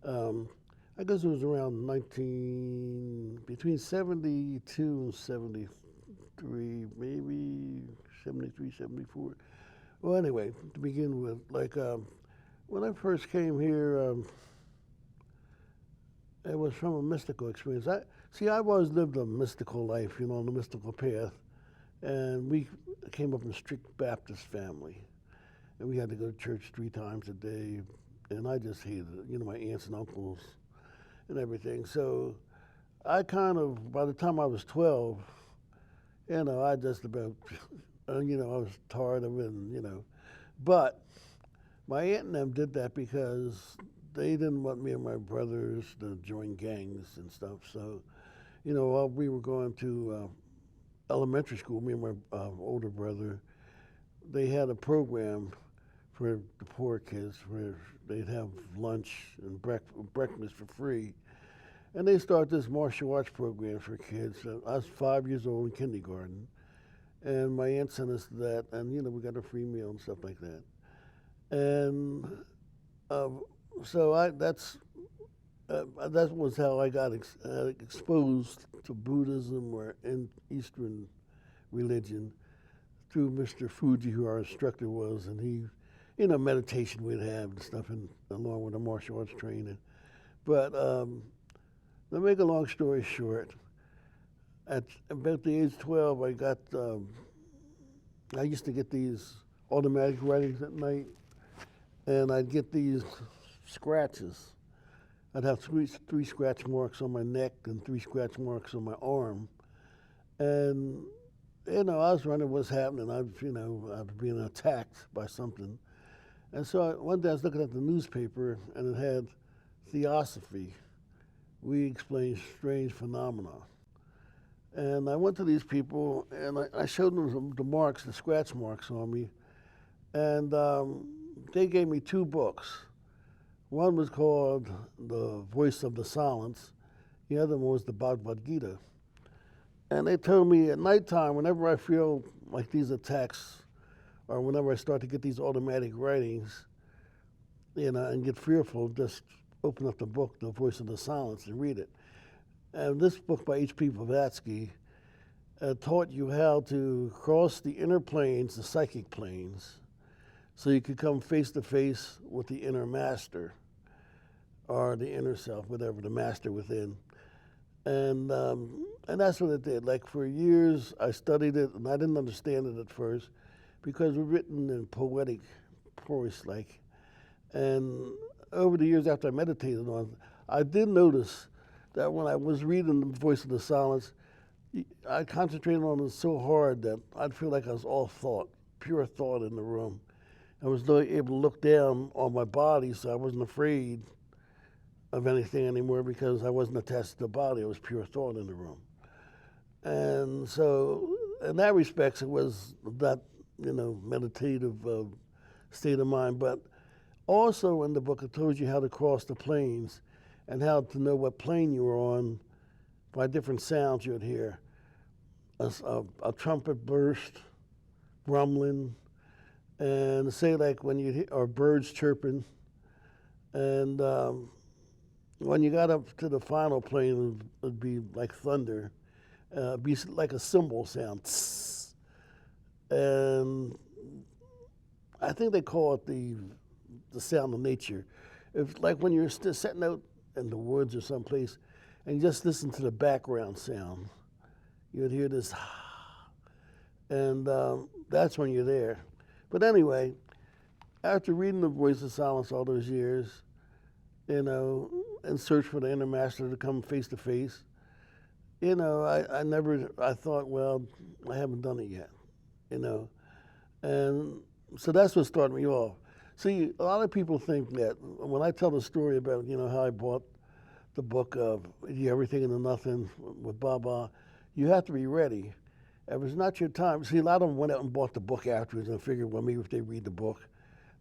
Um, I guess it was around between 72 and 73, maybe 73, 74. Well, anyway, to begin with, when I first came here, it was from a mystical experience. I've always lived a mystical life, on the mystical path, and we came up in a strict Baptist family, and we had to go to church 3 times a day, and I just hated it. My aunts and uncles and everything. So I kind of, by the time I was 12, I just about, I was tired of it, But my aunt and them did that because they didn't want me and my brothers to join gangs and stuff. So, while we were going to elementary school, me and my older brother, they had a program for the poor kids where they'd have lunch and breakfast for free. And they started this martial arts program for kids. I was 5 years old in kindergarten, and my aunt sent us to that, and we got a free meal and stuff like that. And uh, so that was how I got exposed to Buddhism or in Eastern religion through Mr. Fuji, who our instructor was, and he, meditation we'd have and stuff, and along with the martial arts training. But to make a long story short, at about the age 12, I used to get these automatic writings at night, and I'd get these scratches. I'd have three scratch marks on my neck and 3 scratch marks on my arm. And, I was wondering what's happening. I was being attacked by something. And so one day I was looking at the newspaper, and it had Theosophy. We explain strange phenomena. And I went to these people, and I showed them the marks, the scratch marks on me. And they gave me 2 books. One was called The Voice of the Silence. The other one was the Bhagavad Gita. And they told me at nighttime, whenever I feel like these attacks, or whenever I start to get these automatic writings, and get fearful, just open up the book, The Voice of the Silence, and read it. And this book by H.P. Blavatsky taught you how to cross the inner planes, the psychic planes, so you could come face to face with the inner master, or the inner self, whatever, the master within. And that's what it did. Like for years, I studied it, and I didn't understand it at first because it was written in poetic prose, like. And over the years after I meditated on it, I did notice that when I was reading The Voice of the Silence, I concentrated on it so hard that I'd feel like I was all thought, pure thought in the room. I was not able to look down on my body, so I wasn't afraid of anything anymore because I wasn't attached to the body. It was pure thought in the room. And so, in that respect, it was that, meditative state of mind. But also in the book, it told you how to cross the planes and how to know what plane you were on by different sounds you'd hear. A trumpet burst, rumbling, and say like when you hear, or birds chirping. And when you got up to the final plane, it'd be like thunder, be like a cymbal sound. Tss. And I think they call it the sound of nature. It's like when you're still sitting out in the woods or someplace and you just listen to the background sound, you'd hear this, and that's when you're there. But anyway, after reading The Voice of Silence all those years, and search for the inner master to come face to face, I thought, well, I haven't done it yet, And so that's what started me off. See, a lot of people think that when I tell the story about, how I bought the book of Everything and the Nothing with Baba, you have to be ready. If it's not your time, see, a lot of them went out and bought the book afterwards and figured, well, maybe if they read the book,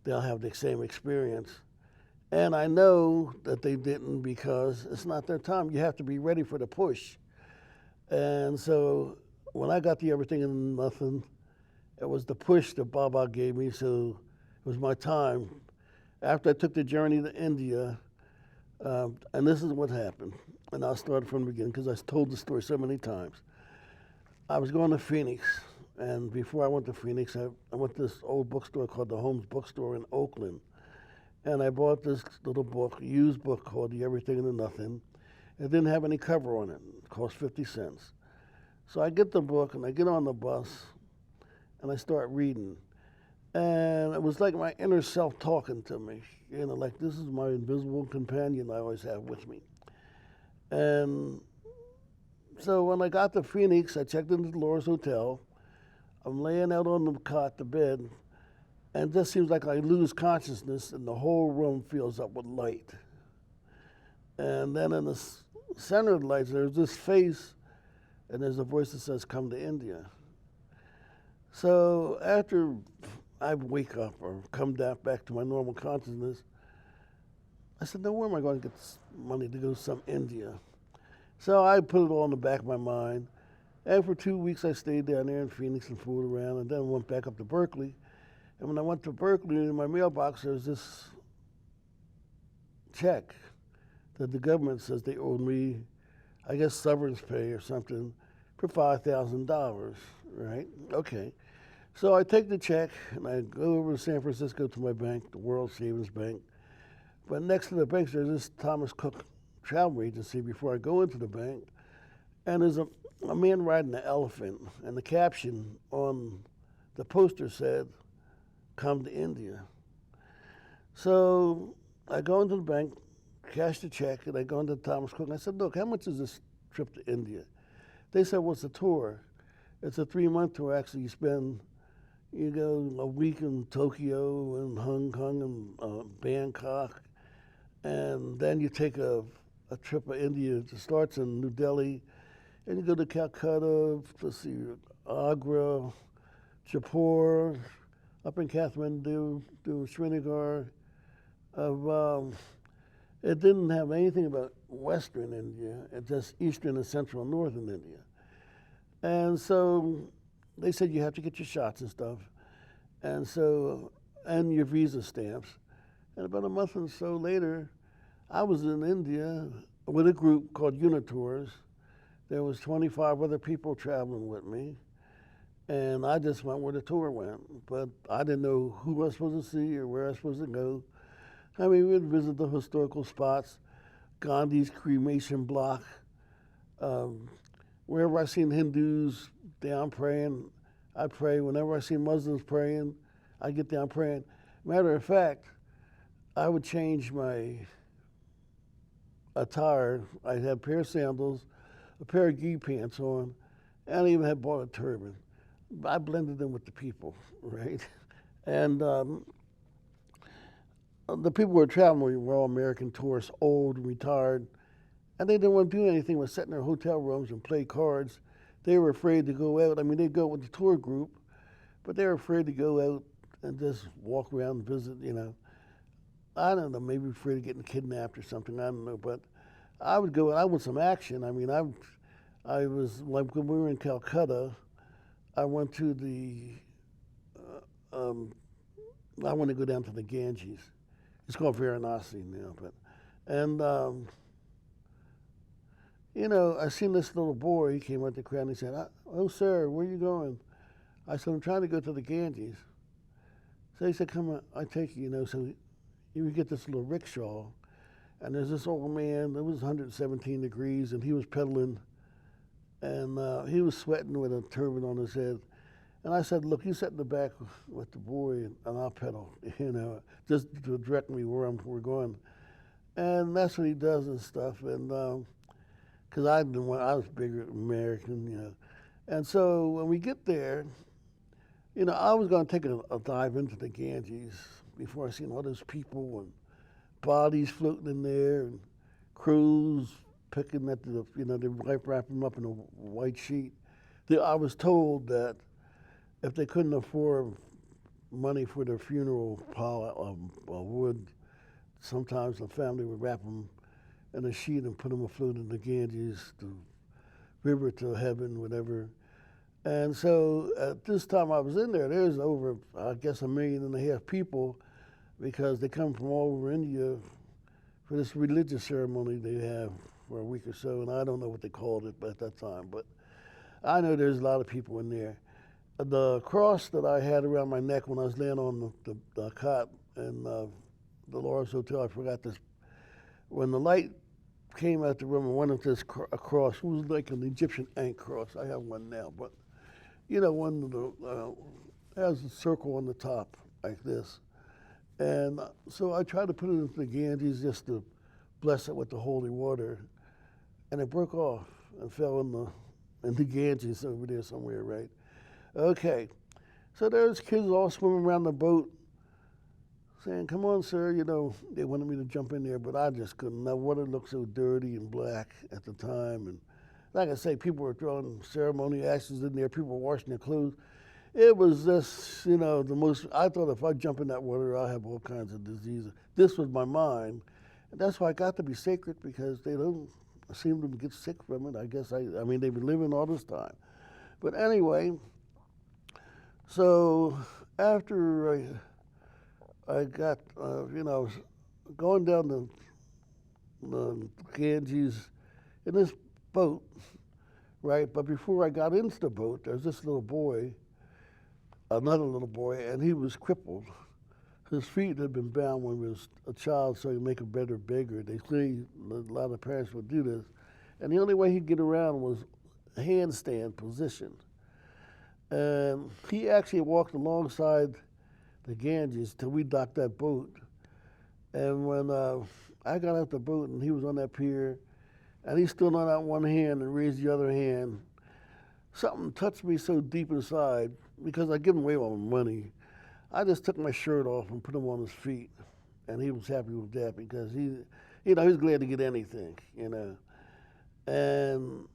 they'll have the same experience. And I know that they didn't because it's not their time. You have to be ready for the push. And so when I got the Everything and Nothing, it was the push that Baba gave me, so it was my time. After I took the journey to India, And this is what happened. And I'll start from the beginning because I told the story so many times. I was going to Phoenix, and before I went to Phoenix, I went to this old bookstore called the Holmes Bookstore in Oakland. And I bought this little book, used book called The Everything and the Nothing. It didn't have any cover on it. It cost 50 cents. So I get the book and I get on the bus and I start reading. And it was like my inner self talking to me. You know, like this is my invisible companion I always have with me. And so when I got to Phoenix, I checked into the Laura's Hotel. I'm laying out on the cot, the bed, and it just seems like I lose consciousness and the whole room fills up with light. And then in the center of the lights, there's this face, and there's a voice that says, "Come to India." So after I wake up or come back to my normal consciousness, I said, "Now where am I going to get this money to go to some India?" So I put it all in the back of my mind. And for 2 weeks, I stayed down there in Phoenix and fooled around, and then went back up to Berkeley. And when I went to Berkeley, in my mailbox, there was this check that the government says they owed me, I guess severance pay or something, for $5,000, right? Okay. So I take the check and I go over to San Francisco to my bank, the World Savings Bank. But next to the bank, there's this Thomas Cook travel agency before I go into the bank. And there's a man riding an elephant, and the caption on the poster said, "Come to India." So I go into the bank, cash the check, and I go into Thomas Cook, and I said, "Look, how much is this trip to India?" They said, "Well, it's a tour. It's a 3-month tour. Actually, you go a week in Tokyo and Hong Kong and Bangkok, and then you take a trip to India. It starts in New Delhi, and you go to Calcutta, let's see, Agra, Jaipur, up in Kathmandu, to Srinagar." It didn't have anything about Western India, it just Eastern and Central and Northern India. And so they said you have to get your shots and stuff, and your visa stamps. And about a month or so later, I was in India with a group called Unitours. There was 25 other people traveling with me, and I just went where the tour went. But I didn't know who I was supposed to see or where I was supposed to go. I mean, we'd visit the historical spots, Gandhi's cremation block. Wherever I seen Hindus down praying, I'd pray. Whenever I see Muslims praying, I'd get down praying. Matter of fact, I would change my attire. I'd have a pair of sandals, a pair of gi pants on, and I even had bought a turban. I blended in with the people, right? And the people who were traveling were all American tourists, old, retired, and they didn't want to do anything but sit in their hotel rooms and play cards. They were afraid to go out. I mean, they'd go with the tour group, but they were afraid to go out and just walk around and visit, you know. I don't know, maybe afraid of getting kidnapped or something, I don't know, but I would go, I want some action. I mean, I was, like when we were in Calcutta, I went to I want to go down to the Ganges. It's called Varanasi now, and you know, I seen this little boy. He came out the crowd and he said, "Oh, sir, where are you going?" I said, "I'm trying to go to the Ganges." So he said, "Come on, I take you." You know, so he would get this little rickshaw, and there's this old man. It was 117 degrees, and he was pedaling, and he was sweating with a turban on his head. And I said, "Look, you sit in the back with the boy, and I'll pedal, you know, just to direct me where we're going." And that's what he does and stuff. And because I was bigger American, you know. And so when we get there, you know, I was going to take a dive into the Ganges before I seen all those people and bodies floating in there and crows picking at the, you know, they wrap them up in a white sheet. I was told that if they couldn't afford money for their funeral pile of wood, sometimes the family would wrap them in a sheet and put them afloat in the Ganges, the river to heaven, whatever. And so at this time I was in there, there's over, I guess, 1.5 million people, because they come from all over India for this religious ceremony they have for a week or so, and I don't know what they called it at that time, but I know there's a lot of people in there. The cross that I had around my neck when I was laying on the cot in the Laurel's Hotel, I forgot this. When the light came out the room and went into this a cross, it was like an Egyptian ant cross. I have one now, but you know, one of the has a circle on the top like this. And so I tried to put it into the Ganges just to bless it with the holy water, and it broke off and fell in the Ganges over there somewhere, right? Okay, so there's kids all swimming around the boat saying, "Come on, sir," you know, they wanted me to jump in there, but I just couldn't. The water looked so dirty and black at the time, and like I say, people were throwing ceremony ashes in there, people were washing their clothes. It was just, you know, the most, I thought if I jump in that water, I'll have all kinds of diseases. This was my mind. And that's why I got to be sacred, because they don't seem to get sick from it. I guess, I mean, they've been living all this time. But anyway, so after I got, you know, going down the Ganges in this boat, right? But before I got into the boat, there's this little boy, another little boy, and he was crippled. His feet had been bound when he was a child so he'd make a better beggar. They say a lot of parents would do this. And the only way he'd get around was a handstand position. And he actually walked alongside the Ganges till we docked that boat. And when I got out the boat and he was on that pier, and he stood on that one hand and raised the other hand, something touched me so deep inside, because I give him away all my money. I just took my shirt off and put him on his feet, and he was happy with that, because he, you know, he's glad to get anything, you know. And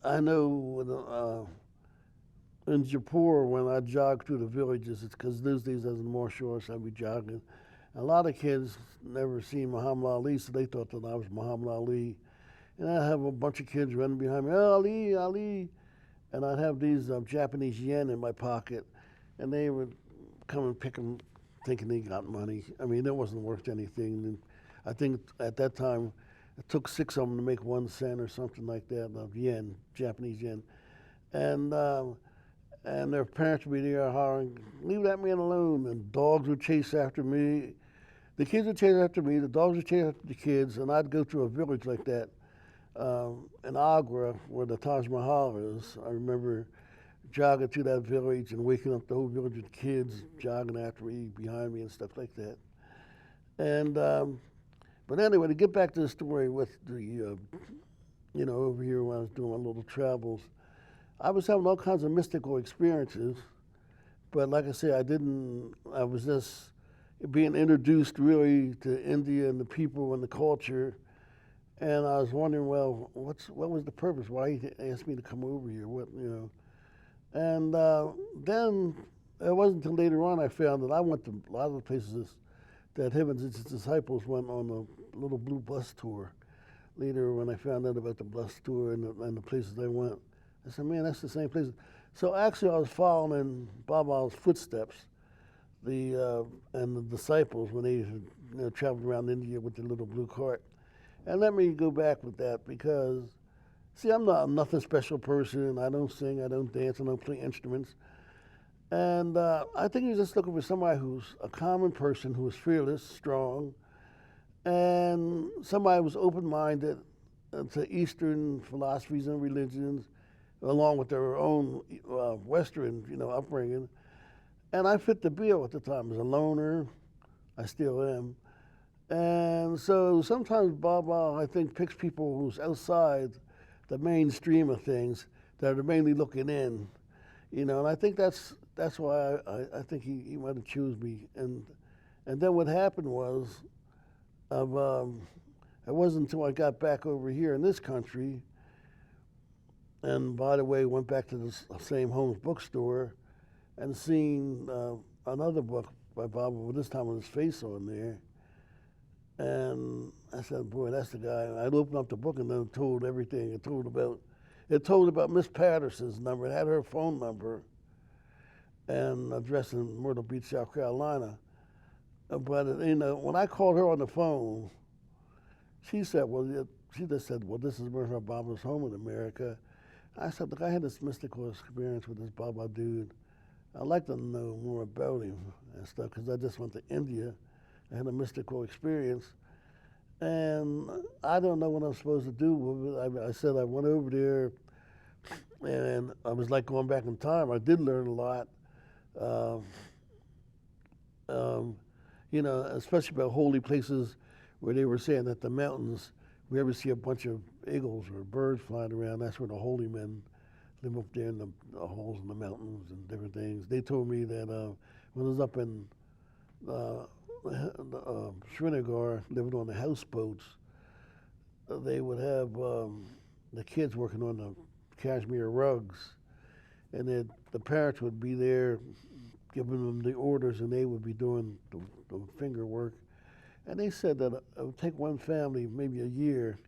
I know in Jaipur, when I jogged through the villages, it's because those days I was in martial arts, I'd be jogging. A lot of kids never seen Muhammad Ali, so they thought that I was Muhammad Ali. And I'd have a bunch of kids running behind me, "Oh, Ali, Ali." And I'd have these Japanese yen in my pocket, and they would come and pick them thinking they got money. I mean, it wasn't worth anything. And I think at that time, it took 6 of them to make 1 cent or something like that of yen, Japanese yen. And their parents would be there hollering, "Leave that man alone." And dogs would chase after me. The kids would chase after me, the dogs would chase after the kids, and I'd go through a village like that in Agra, where the Taj Mahal is. I remember jogging through that village and waking up the whole village with kids jogging after me, behind me, and stuff like that. And but anyway, to get back to the story with the, you know, over here when I was doing my little travels, I was having all kinds of mystical experiences. But like I said, I was just being introduced really to India and the people and the culture. And I was wondering, well, what was the purpose? Why he asked me to come over here? What, you know? And then it wasn't until later on I found that I went to a lot of the places that him and his disciples went on a little blue bus tour. Later, when I found out about the bus tour and the places they went, I said, "Man, that's the same place." So actually, I was following in Baba's footsteps, and the disciples when they traveled around India with the little blue cart. And let me go back with that, because, see, I'm not nothing special person. I don't sing, I don't dance, I don't play instruments. And I think he's just looking for somebody who's a common person, who is fearless, strong, and somebody who's open-minded to Eastern philosophies and religions, along with their own Western, upbringing. And I fit the bill at the time. As a loner, I still am. And so sometimes Baba, I think, picks people who's outside the mainstream of things, that are mainly looking in, and I think that's why I think he might have chosen me. And then what happened was, it wasn't until I got back over here in this country, and by the way, went back to the same Holmes bookstore and seen another book by Baba, but this time with his face on there. And I said, "Boy, that's the guy." And I opened up the book and then told everything. It told about Miss Patterson's number. It had her phone number and address in Myrtle Beach, South Carolina. But when I called her on the phone, She said, well, she just said, well, this is where her Baba's home in America. I said, look, I had this mystical experience with this Baba dude. I'd like to know more about him and stuff because I just went to India. I had a mystical experience. And I don't know what I'm supposed to do with it. I said I went over there and I was like going back in time. I did learn a lot. Um, um, especially about holy places where they were saying that the mountains, we ever see a bunch of eagles or birds flying around, that's where the holy men live up there in the holes in the mountains and different things. They told me that when I was up in Srinagar, living on the houseboats, they would have the kids working on the cashmere rugs, and the parents would be there giving them the orders, and they would be doing the finger work. And they said that it would take one family maybe a year,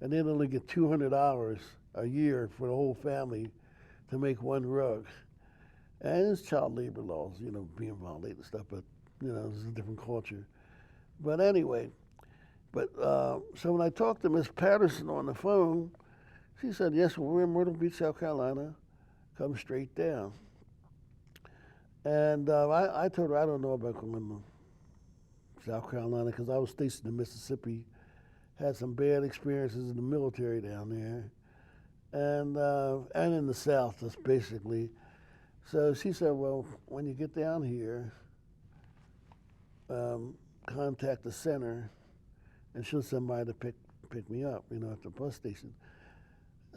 and they'd only get 200 hours a year for the whole family to make one rug. And it's child labor laws, being violated and stuff, but, this is a different culture. But anyway, so when I talked to Miss Patterson on the phone, she said, yes, well, we're in Myrtle Beach, South Carolina. Come straight down. And I told her I don't know about going to South Carolina because I was stationed in Mississippi, had some bad experiences in the military down there, and in the South, just basically. So she said, well, when you get down here, contact the center, and she'll send somebody to pick me up, at the bus station.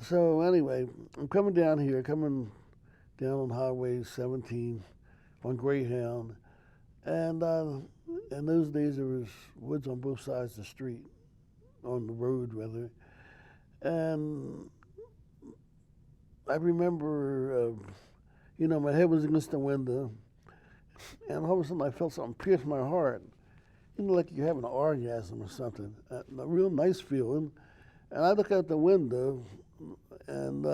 So anyway, I'm coming down on Highway 17 on Greyhound, and in those days there was woods on both sides of the street, on the road rather, and I remember, my head was against the window, and all of a sudden I felt something pierce my heart, like you're having an orgasm or something, a real nice feeling, and I look out the window, and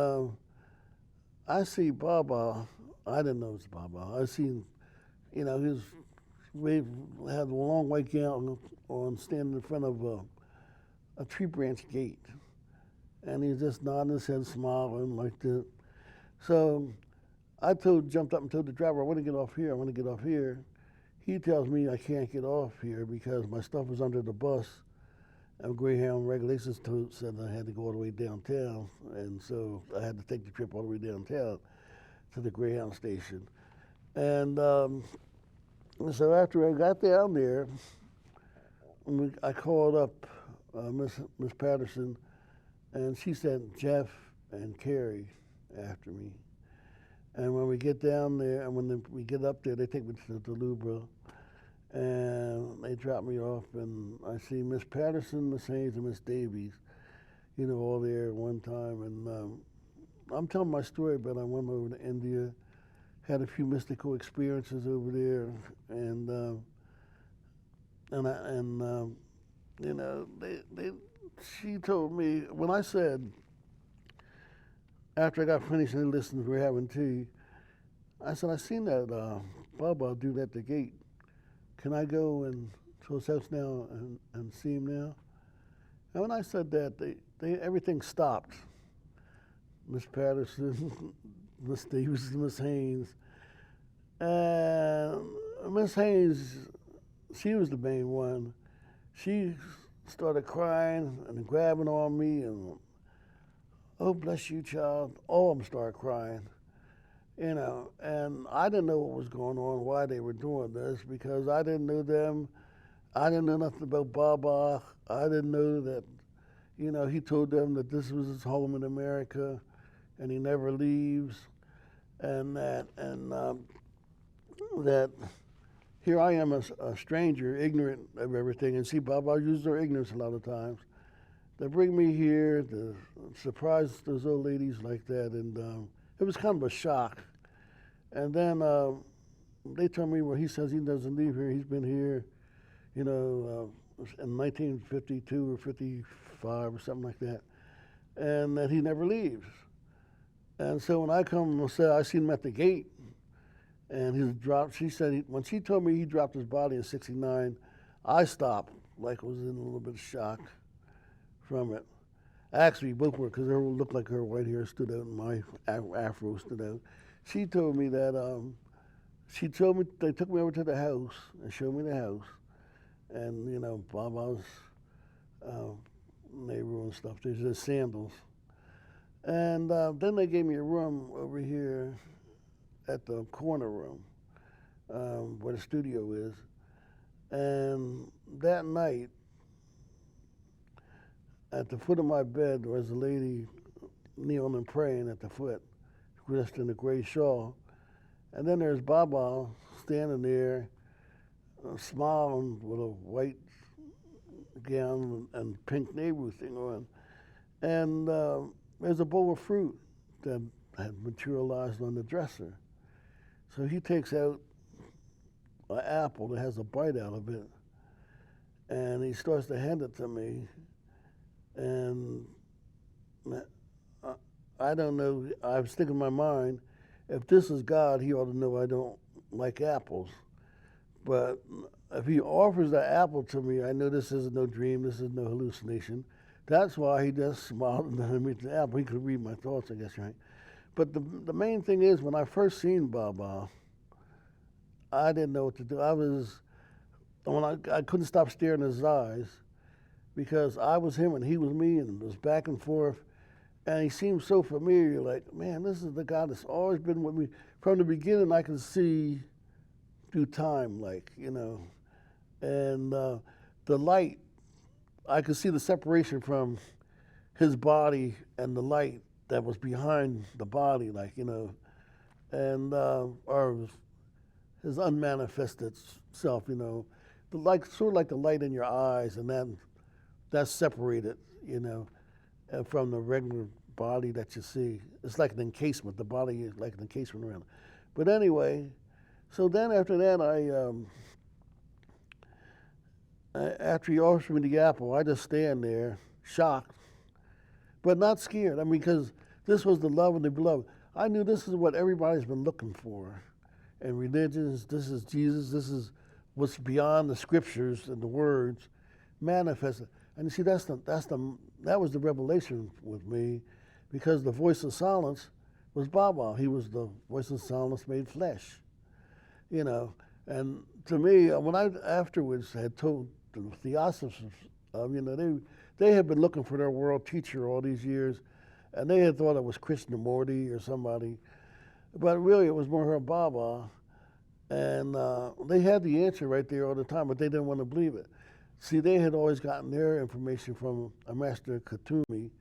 I see Baba. I didn't know it was Baba. I seen, he had a long white gown on, standing in front of a tree branch gate. And he was just nodding his head, smiling like that. So I jumped up and told the driver, I want to get off here, I want to get off here. He tells me I can't get off here because my stuff was under the bus. And Greyhound regulations said I had to go all the way downtown. And so I had to take the trip all the way downtown to the Greyhound station. And so after I got down there, I called up Miss Patterson, and she sent Jeff and Carrie after me. And when we get down there, and when we get up there, they take me to the Lubra, and they drop me off, and I see Miss Patterson, Miss Haynes, and Miss Davies, all there at one time. And I'm telling my story, but I went over to India, had a few mystical experiences over there, and she told me, when I said, after I got finished and they listened, we were having tea, I said, I seen that Baba dude at the gate. Can I go to his house now and see him now? And when I said that, everything stopped. Miss Patterson, Miss Davis, Miss Haynes. And Miss Haynes, she was the main one. She started crying and grabbing on me and, oh, bless you, child. All of them started crying, and I didn't know what was going on, why they were doing this, because I didn't know them. I didn't know nothing about Baba. I didn't know that, he told them that this was his home in America and he never leaves, and that here I am, a stranger, ignorant of everything, and see, Baba uses their ignorance a lot of times. They bring me here to surprise those old ladies like that, and it was kind of a shock. And then they told me, well, he says he doesn't leave here. He's been here, in 1952 or 55 or something like that, and that he never leaves. And so when I come and say, I seen him at the gate, and he's dropped. She said when she told me he dropped his body in '69, I stopped, like I was in a little bit of shock. from it. Actually, both were, because her looked like her white hair stood out and my afro stood out. She told me that, they took me over to the house and showed me the house. And, Baba's neighbor and stuff. There's just sandals. And then they gave me a room over here at the corner room where the studio is. And that night, at the foot of my bed was a lady kneeling and praying at the foot, dressed in a gray shawl. And then there's Baba standing there, smiling with a white gown and pink Nehru thing on. And there's a bowl of fruit that had materialized on the dresser. So he takes out an apple that has a bite out of it, and he starts to hand it to me. And I don't know, I was thinking in my mind, if this is God, he ought to know I don't like apples. But if he offers that apple to me, I know this is no dream, this is no hallucination. That's why he just smiled and handed me the apple. He could read my thoughts, I guess, right? But the main thing is, when I first seen Baba, I didn't know what to do. I couldn't stop staring in his eyes, because I was him and he was me, and it was back and forth. And he seemed so familiar, like, man, this is the guy that's always been with me. From the beginning, I could see through time, And the light, I could see the separation from his body and the light that was behind the body, and or his unmanifested self, the light, sort of like the light in your eyes, and then that's separated, from the regular body that you see. It's like an encasement. The body is like an encasement around it. But anyway, so then after that, after he offers me the apple, I just stand there, shocked, but not scared. I mean, because this was the love of the beloved. I knew this is what everybody's been looking for in religions. This is Jesus. This is what's beyond the scriptures and the words manifested. And you see, that was the revelation with me, because the voice of silence was Baba. He was the voice of silence made flesh, And to me, when I afterwards had told the Theosophists, they had been looking for their world teacher all these years, and they had thought it was Krishnamurti or somebody, but really it was more Baba, and they had the answer right there all the time, but they didn't want to believe it. See, they had always gotten their information from a master Katumi.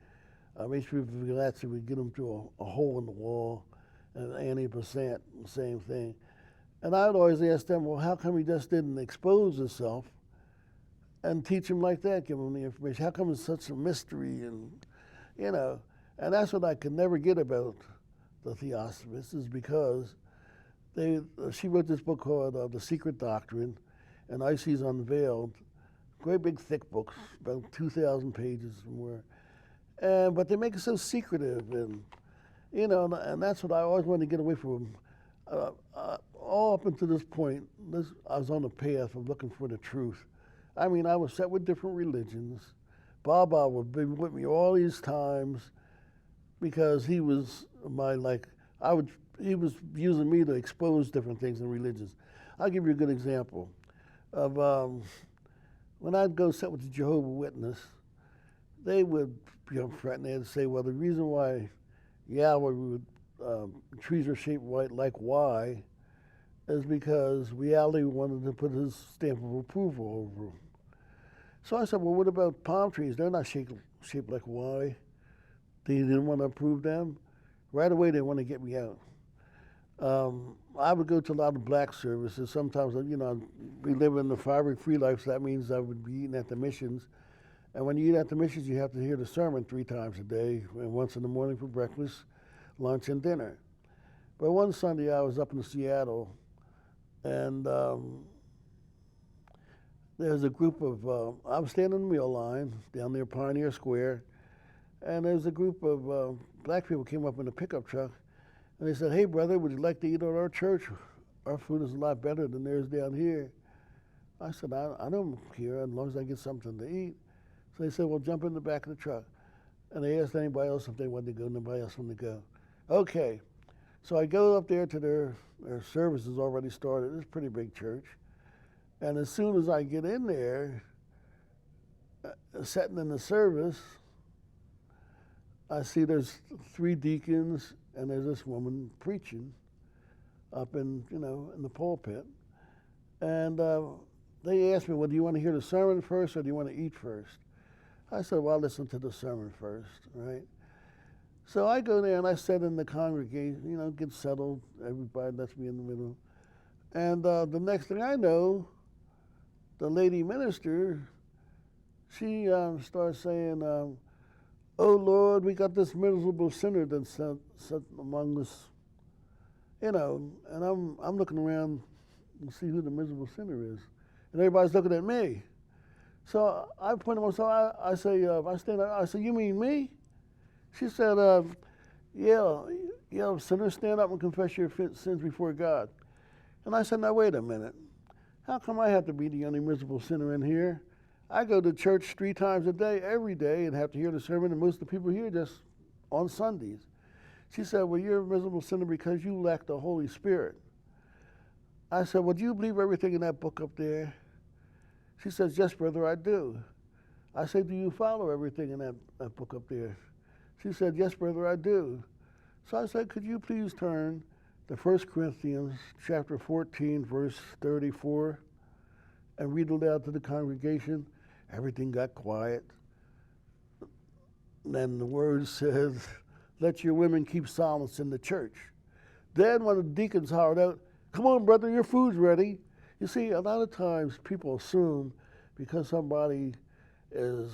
H.P. Vigilazzi would get them through a hole in the wall, and Annie Besant, the same thing. And I would always ask them, well, how come he just didn't expose himself and teach him like that, give him the information? How come it's such a mystery? And, and that's what I could never get about the Theosophists, is because she wrote this book called The Secret Doctrine, and Isis Unveiled, great big thick books, about 2,000 pages somewhere. But they make it so secretive, and and that's what I always wanted to get away from. All up until this point, I was on the path of looking for the truth. I mean, I was set with different religions. Baba would be with me all these times, because he was he was using me to expose different things in religions. I'll give you a good example of when I'd go sit with the Jehovah's Witness. They would threaten. They'd say, well, the reason why Yahweh trees are shaped white like Y is because reality wanted to put his stamp of approval over them. So I said, well, what about palm trees? They're not shaped like Y. They didn't want to approve them. Right away, they want to get me out. I would go to a lot of black services. Sometimes, we live in the fiber-free life, so that means I would be eating at the missions. And when you eat at the missions, you have to hear the sermon 3 times a day, and once in the morning for breakfast, lunch, and dinner. But one Sunday, I was up in Seattle, and there's a group of, I was standing in the meal line down near Pioneer Square, and there's a group of black people came up in a pickup truck, and they said, hey, brother, would you like to eat at our church? Our food is a lot better than theirs down here. I said, I don't care as long as I get something to eat. So they said, well, jump in the back of the truck. And they asked anybody else if they wanted to go. Nobody else wanted to go. Okay. So I go up there to their services already started. It's a pretty big church. And as soon as I get in there, sitting in the service, I see there's 3 deacons and there's this woman preaching up in the pulpit. And they asked me, well, do you want to hear the sermon first or do you want to eat first? I said, well, I'll listen to the sermon first, right? So I go there and I sit in the congregation, get settled. Everybody lets me in the middle. And the next thing I know, the lady minister, she starts saying, oh, Lord, we got this miserable sinner that's sent among us. And I'm looking around and see who the miserable sinner is. And everybody's looking at me. So I point to myself, I say, I stand up, I say, you mean me? She said, yeah, sinner, stand up and confess your sins before God. And I said, now wait a minute. How come I have to be the only miserable sinner in here? I go to church 3 times a day, every day, and have to hear the sermon, and most of the people here just on Sundays. She said, well, you're a miserable sinner because you lack the Holy Spirit. I said, well, do you believe everything in that book up there? She says, yes, brother, I do. I said, do you follow everything in that book up there? She said, yes, brother, I do. So I said, could you please turn to 1 Corinthians chapter 14, verse 34, and read aloud to the congregation? Everything got quiet. Then the word says, let your women keep silence in the church. Then one of the deacons hollered out, come on, brother, your food's ready. You see, a lot of times people assume because somebody is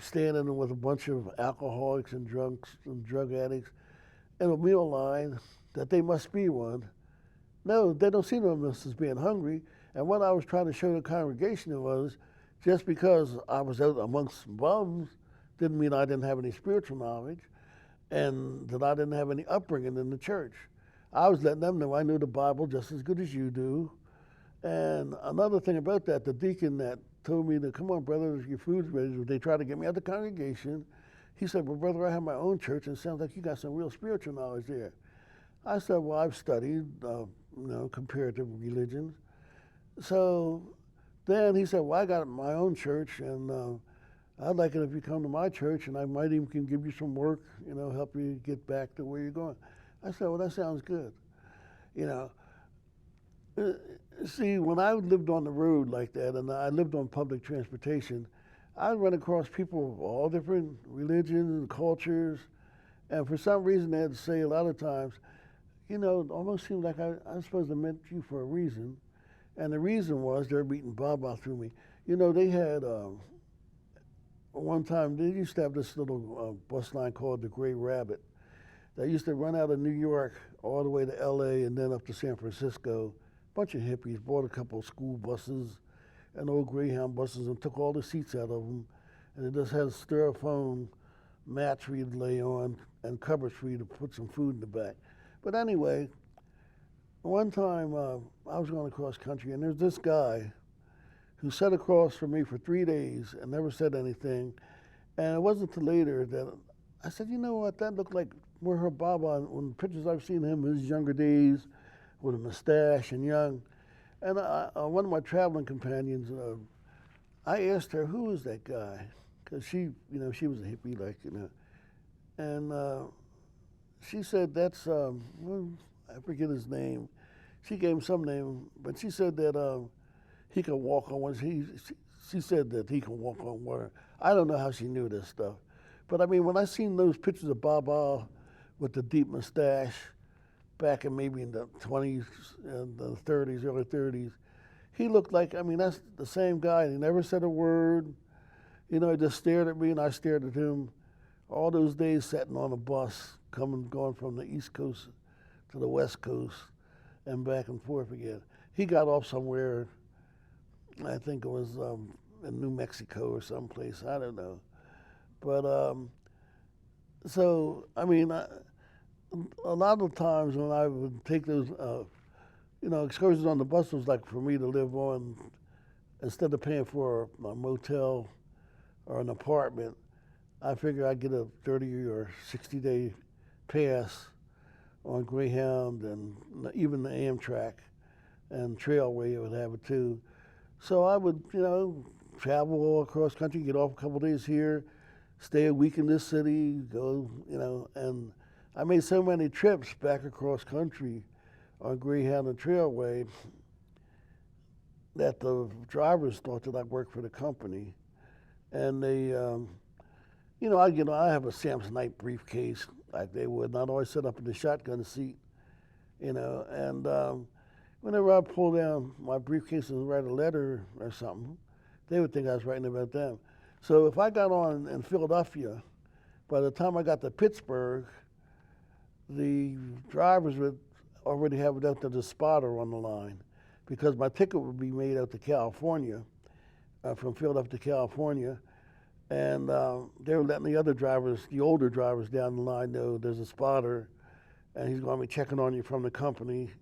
standing with a bunch of alcoholics and drunks and drug addicts in a meal line that they must be one. No, they don't see them as being hungry. And what I was trying to show the congregation was just because I was out amongst bums didn't mean I didn't have any spiritual knowledge and that I didn't have any upbringing in the church. I was letting them know I knew the Bible just as good as you do. And another thing about that, the deacon that told me to, come on, brother, your food's ready, they tried to get me out of the congregation. He said, well, brother, I have my own church, and it sounds like you got some real spiritual knowledge there. I said, well, I've studied, comparative religions. So then he said, well, I got my own church, and I'd like it if you come to my church, and I might even can give you some work, help you get back to where you're going. I said, well, that sounds good. See, when I lived on the road like that, and I lived on public transportation, I'd run across people of all different religions and cultures, and for some reason they'd say a lot of times, it almost seemed like I'm supposed to meet you for a reason, and the reason was they're beating Baba through me. They had, one time, they used to have this little bus line called the Gray Rabbit that used to run out of New York all the way to LA and then up to San Francisco. Bunch of hippies bought a couple of school buses and old Greyhound buses and took all the seats out of them, and it just had styrofoam mats for you to lay on and cupboards for you to put some food in the back. But anyway, one time I was going across country, and there's this guy who sat across from me for 3 days and never said anything. And it wasn't until later that I said, you know what, that looked like more her Baba on the pictures I've seen him in his younger days with a mustache and young. And one of my traveling companions, I asked her, who is that guy? Because she was a hippie, and she said, that's, I forget his name. She gave him some name, but she said that he could walk on water. She said that he can walk on water. I don't know how she knew this stuff. But I mean, when I seen those pictures of Baba with the deep mustache back in maybe in the 20s and the 30s, early 30s, he looked like, that's the same guy. He never said a word. He just stared at me and I stared at him. All those days sitting on a bus, going from the East Coast to the West Coast and back and forth again. He got off somewhere, I think it was in New Mexico or someplace, I don't know. But so, a lot of times when I would take those, excursions on the bus was like for me to live on, instead of paying for a motel or an apartment, I figure I'd get a 30 or 60-day pass on Greyhound and even the Amtrak and Trailway would have it too. So I would, travel all across country, get off a couple days here, stay a week in this city, go, and I made so many trips back across country on Greyhound and Trailway that the drivers thought that I worked for the company. And they, I have a Samsonite briefcase like they would, and I'd always sit up in the shotgun seat, and whenever I pull down my briefcase and write a letter or something, they would think I was writing about them. So if I got on in Philadelphia, by the time I got to Pittsburgh, the drivers would already have it out to the spotter on the line because my ticket would be made out to California, from Philadelphia to California. And they were letting the other drivers, the older drivers down the line know there's a spotter and he's going to be checking on you from the company.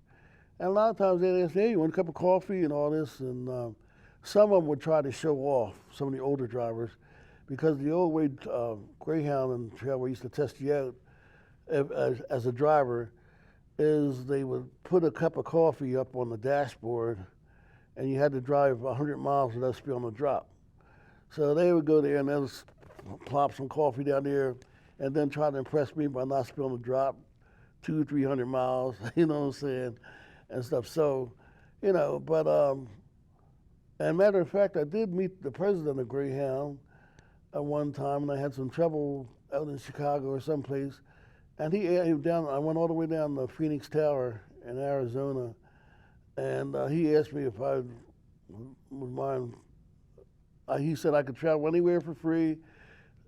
And a lot of times they'd ask, hey, you want a cup of coffee and all this? And some of them would try to show off, some of the older drivers, because the old way Greyhound and Trailway used to test you out as a driver is they would put a cup of coffee up on the dashboard and you had to drive 100 miles without spilling a drop. So they would go there and then plop some coffee down there and then try to impress me by not spilling a drop 200 or 300 miles, you know what I'm saying, and stuff. So, and matter of fact, I did meet the president of Greyhound at one time, and I had some trouble out in Chicago or someplace. And he I went all the way down the Phoenix Tower in Arizona, and he asked me if I would mind. He said I could travel anywhere for free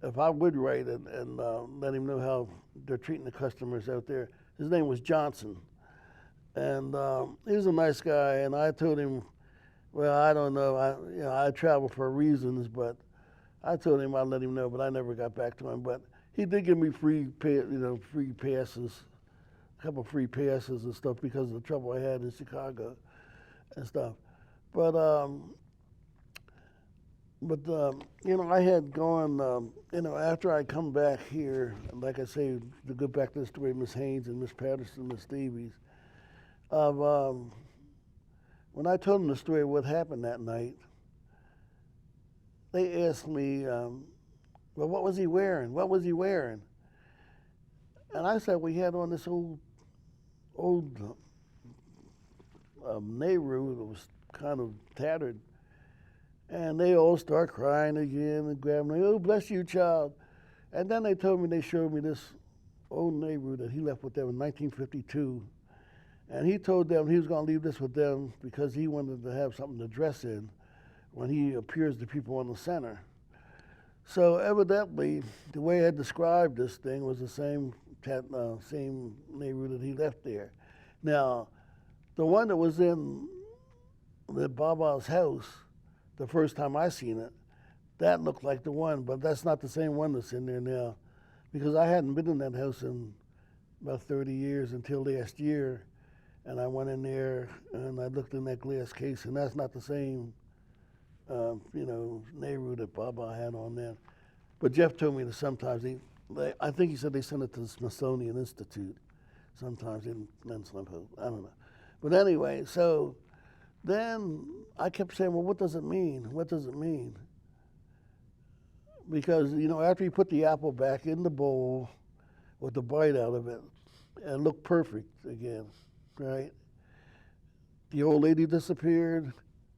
if I would write it and let him know how they're treating the customers out there. His name was Johnson, and he was a nice guy. And I told him, well, I don't know. I travel for reasons, but I told him I'd let him know, but I never got back to him. But he did give me free passes, a couple of free passes and stuff because of the trouble I had in Chicago and stuff. But I had gone, after I come back here, like I say, to go back to the story of Miss Haynes and Miss Patterson, Miss Davies, when I told them the story of what happened that night, they asked me, well, what was he wearing? What was he wearing? And I said, we had on this old Nehru that was kind of tattered. And they all start crying again and grabbing me, oh, bless you, child. And then they told me, they showed me this old Nehru that he left with them in 1952. And he told them he was going to leave this with them because he wanted to have something to dress in when he appears to people in the center. So evidently, the way I described this thing was the same Nehru that he left there. Now, the one that was in the Baba's house, the first time I seen it, that looked like the one, but that's not the same one that's in there now, because I hadn't been in that house in about 30 years until last year, and I went in there and I looked in that glass case, and that's not the same, Nehru that Baba had on there. But Jeff told me that sometimes I think he said they sent it to the Smithsonian Institute. Sometimes in Hope, I don't know. But anyway, so then I kept saying, well, what does it mean? What does it mean? Because, after you put the apple back in the bowl with the bite out of it, and looked perfect again, right? The old lady disappeared,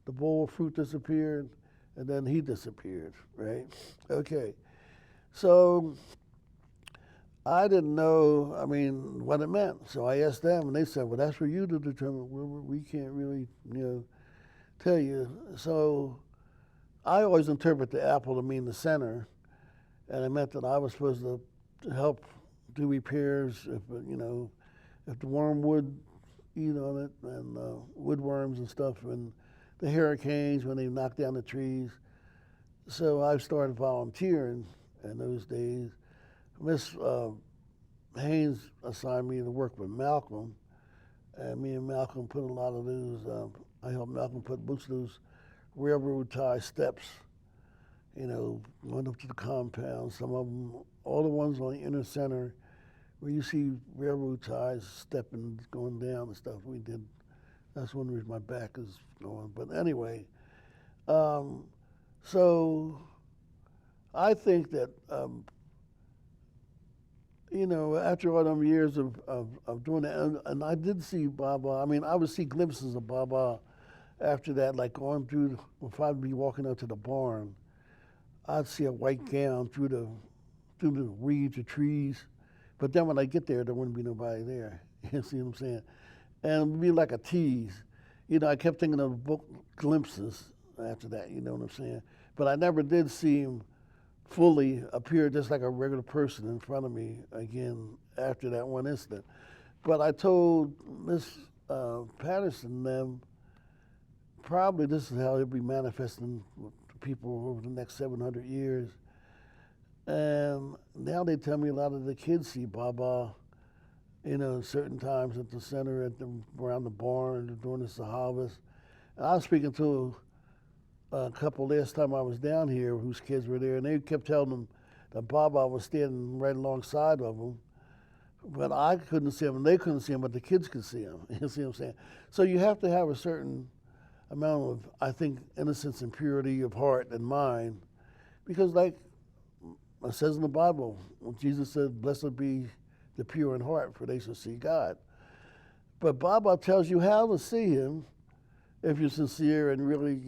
the bowl of fruit disappeared, and then he disappeared, right? Okay. So I didn't know, what it meant. So I asked them, and they said, well, that's for you to determine. We can't really, tell you. So I always interpret the apple to mean the center, and it meant that I was supposed to help do repairs if the worm would eat on it, and woodworms and stuff, and the hurricanes when they knocked down the trees. So I started volunteering in those days. Miss Haynes assigned me to work with Malcolm, and me and Malcolm put a lot of those, I helped Malcolm put most of those railroad tie steps going up to the compound. Some of them, all the ones on the inner center, where you see railroad ties stepping, going down and stuff. We did. That's one reason my back is going. But anyway, um, so I think that after all them years of doing that, and I did see Baba. I mean, I would see glimpses of Baba after that, like going through. If I'd be walking up to the barn, I'd see a white gown through the reeds or trees. But then when I get there wouldn't be nobody there. You see what I'm saying? And it would be like a tease. I kept thinking of the book glimpses after that, you know what I'm saying? But I never did see him fully appear just like a regular person in front of me again after that one incident. But I told Miss Patterson them, probably this is how he'll be manifesting with people over the next 700 years. And now they tell me a lot of the kids see Baba, certain times at the center, around the barn, during the Sahavas. And I was speaking to a couple last time I was down here whose kids were there, and they kept telling them that Baba was standing right alongside of them. But I couldn't see him, and they couldn't see him, but the kids could see him. You see what I'm saying? So you have to have a certain amount of, I think, innocence and purity of heart and mind, because like it says in the Bible, when Jesus said, "Blessed be the pure in heart, for they shall see God." But Baba tells you how to see him if you're sincere and really,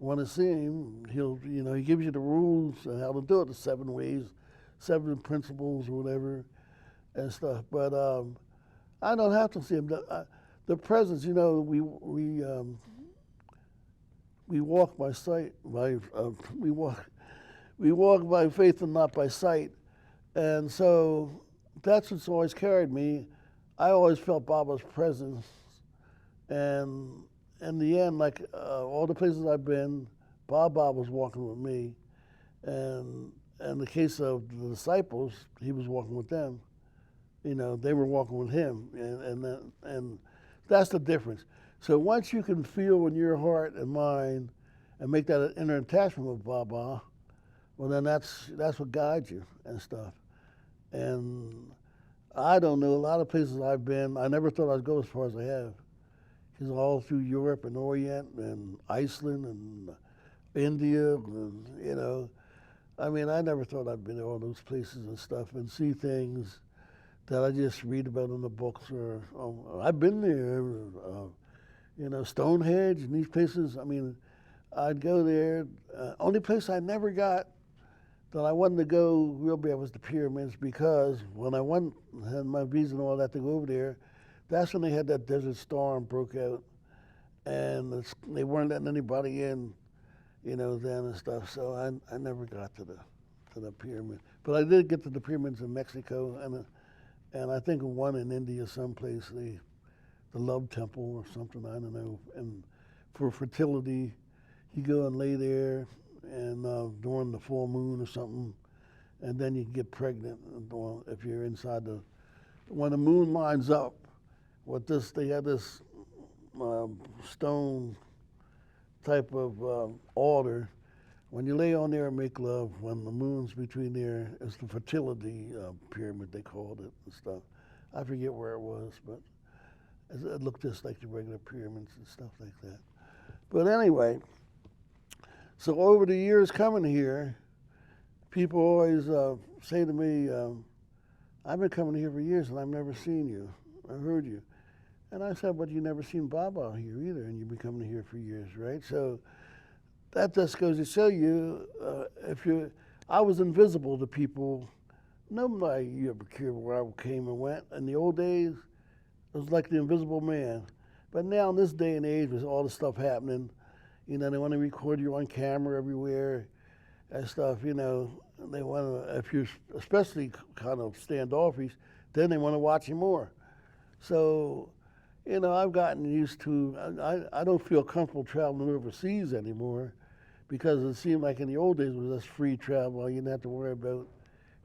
want to see him. He gives you the rules on how to do it, the 7 ways, 7 principles or whatever and stuff. But I don't have to see him. The presence, we walk by sight, we walk by faith and not by sight. And so that's what's always carried me. I always felt Baba's presence. And in the end, like all the places I've been, Baba was walking with me. And in the case of the disciples, he was walking with them. They were walking with him. And that's the difference. So once you can feel in your heart and mind and make that an inner attachment with Baba, well, then that's what guides you and stuff. And I don't know, a lot of places I've been, I never thought I'd go as far as I have. Because all through Europe and Orient and Iceland and India, and, I mean, I never thought I'd been to all those places and stuff and see things that I just read about in the books. Or I've been there, Stonehenge and these places. I mean, I'd go there. Only place I never got that I wanted to go real bad was the pyramids, because when I had my visa and all that to go over there, that's when they had that desert storm broke out, and they weren't letting anybody in, then and stuff. So I never got to the pyramid, but I did get to the pyramids in Mexico, and I think one in India someplace, the Love Temple or something, I don't know. And for fertility, you go and lay there, and during the full moon or something, and then you get pregnant if you're inside when the moon lines up with this. They had this stone type of altar. When you lay on there and make love, when the moon's between there, it's the fertility pyramid, they called it and stuff. I forget where it was, but it looked just like the regular pyramids and stuff like that. But anyway, so over the years coming here, people always say to me, I've been coming here for years and I've never seen you. I heard you. And I said, but you never seen Baba here either, and you've been coming here for years, right? So that just goes to show you, I was invisible to people. Nobody ever cared where I came and went. In the old days, it was like the invisible man. But now in this day and age, with all the stuff happening, they want to record you on camera everywhere and stuff, they want to, if you're especially kind of standoffish, then they want to watch you more. So, I've gotten used to, I don't feel comfortable traveling overseas anymore, because it seemed like in the old days it was just free travel. You didn't have to worry about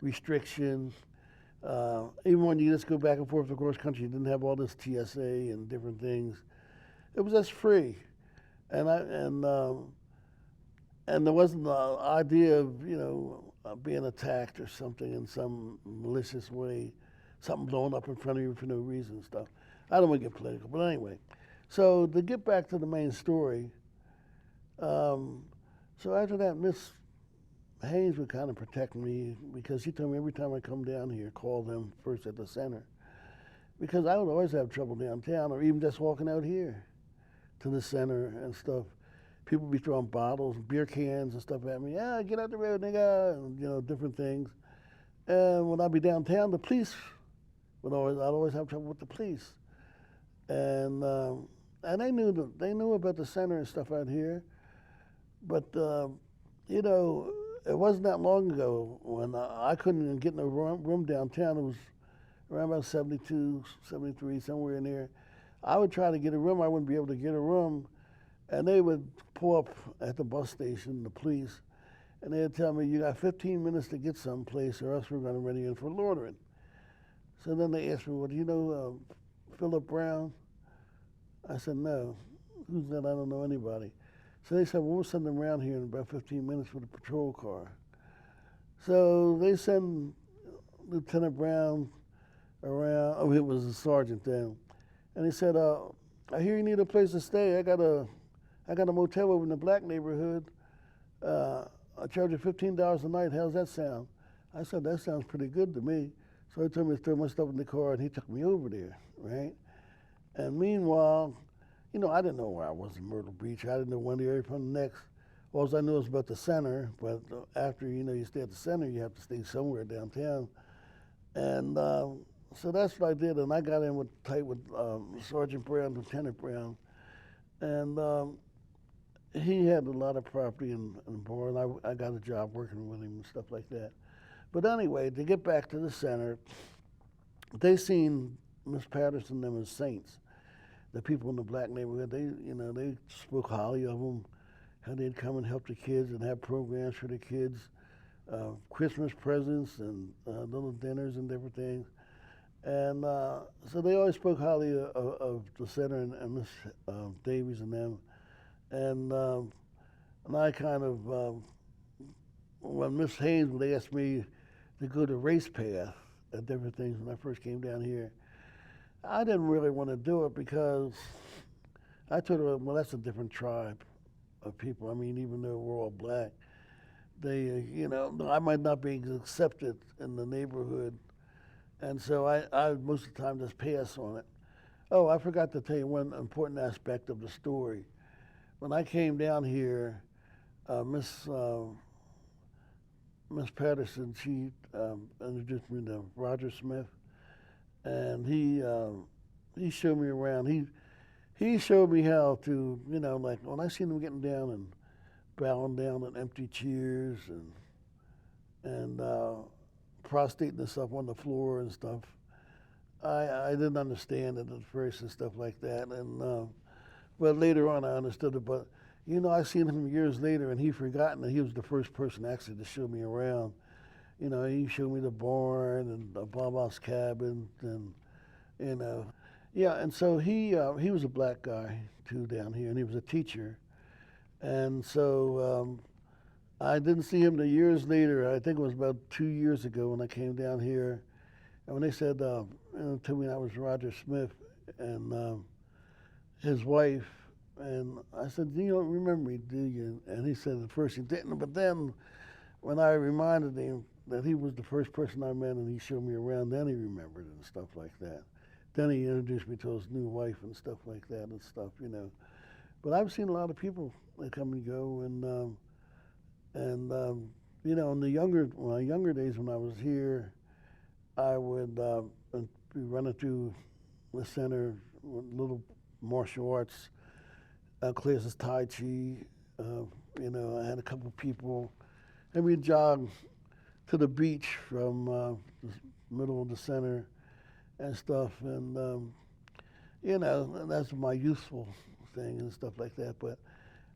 restrictions. Even when you just go back and forth across country, you didn't have all this TSA and different things. It was just free. And and there wasn't the idea of being attacked or something in some malicious way, something blowing up in front of you for no reason and stuff. I don't want to get political, but anyway. So to get back to the main story, so after that, Miss Haynes would kind of protect me because she told me every time I come down here, call them first at the center, because I would always have trouble downtown or even just walking out here to the center and stuff. People be throwing bottles, beer cans and stuff at me. Yeah, get out the road, nigga, and, different things. And when I'd be downtown, the police I'd always have trouble with the police. And they knew about the center and stuff out here. But, it wasn't that long ago when I couldn't even get in a room downtown. It was around about 72, 73, somewhere in there. I would try to get a room. I wouldn't be able to get a room. And they would pull up at the bus station, the police, and they'd tell me, you got 15 minutes to get someplace or else we're going to run you in for loitering. So then they asked me, well, do you know Philip Brown? I said, no. Who's that? I don't know anybody. So they said, well, we'll send them around here in about 15 minutes with a patrol car. So they send Lieutenant Brown around. Oh, it was a sergeant then. And he said, I hear you need a place to stay. I got a motel over in the black neighborhood. I charge you $15 a night. How's that sound? I said, that sounds pretty good to me. So he told me to throw my stuff in the car, and he took me over there, right? And meanwhile, I didn't know where I was in Myrtle Beach. I didn't know one area from the next. All I knew was about the center, but after, you stay at the center, you have to stay somewhere downtown. And so that's what I did, and I got in tight with Sergeant Brown, Lieutenant Brown. And he had a lot of property in Bar, and I got a job working with him and stuff like that. But anyway, to get back to the center, they seen Miss Patterson and them as saints. The people in the black neighborhood, they spoke highly of them, how they'd come and help the kids and have programs for the kids, Christmas presents and little dinners and different things. And so they always spoke highly of the center and Miss Davies and them. And I kind of, when Miss Haynes would ask me to go to race path and different things when I first came down here, I didn't really want to do it because I told her, well, that's a different tribe of people. I mean, even though we're all black, they, I might not be accepted in the neighborhood. And so I most of the time just pass on it. Oh, I forgot to tell you one important aspect of the story. When I came down here, Miss Patterson, she introduced me to Roger Smith, and he showed me around. He showed me how to, like when I seen him getting down and bowing down on empty chairs and prostrating himself on the floor and stuff. I didn't understand it at first and stuff like that, and but later on I understood it. But I seen him years later, and he forgotten that he was the first person actually to show me around. He showed me the barn and the Bauhaus cabin, and yeah. And so he was a black guy too down here, and he was a teacher, and so. I didn't see him the years later. I think it was about 2 years ago when I came down here. And when they said to me that was Roger Smith and his wife, and I said, you don't remember me, do you? And he said at first he didn't, but then when I reminded him that he was the first person I met and he showed me around, then he remembered it and stuff like that. Then he introduced me to his new wife and stuff like that and stuff, But I've seen a lot of people that come and go, and in the younger days when I was here, I would be running through the center with little martial arts classes, Tai Chi. I had a couple people, and we'd jog to the beach from the middle of the center and stuff, and that's my youthful thing and stuff like that. But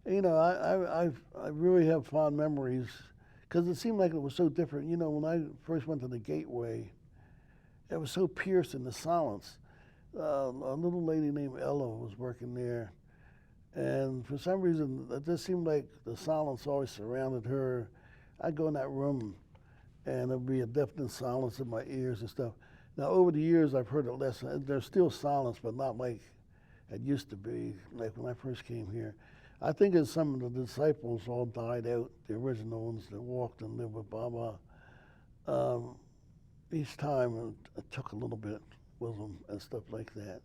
I really have fond memories because it seemed like it was so different. When I first went to the Gateway, it was so piercing, the silence. A little lady named Ella was working there, And for some reason, it just seemed like the silence always surrounded her. I'd go in that room, and there'd be a deafening silence in my ears and stuff. Now, over the years, I've heard it less. There's still silence, but not like it used to be, like when I first came here. I think as some of the disciples all died out, the original ones that walked and lived with Baba, um, each time it took a little bit with them and stuff like that.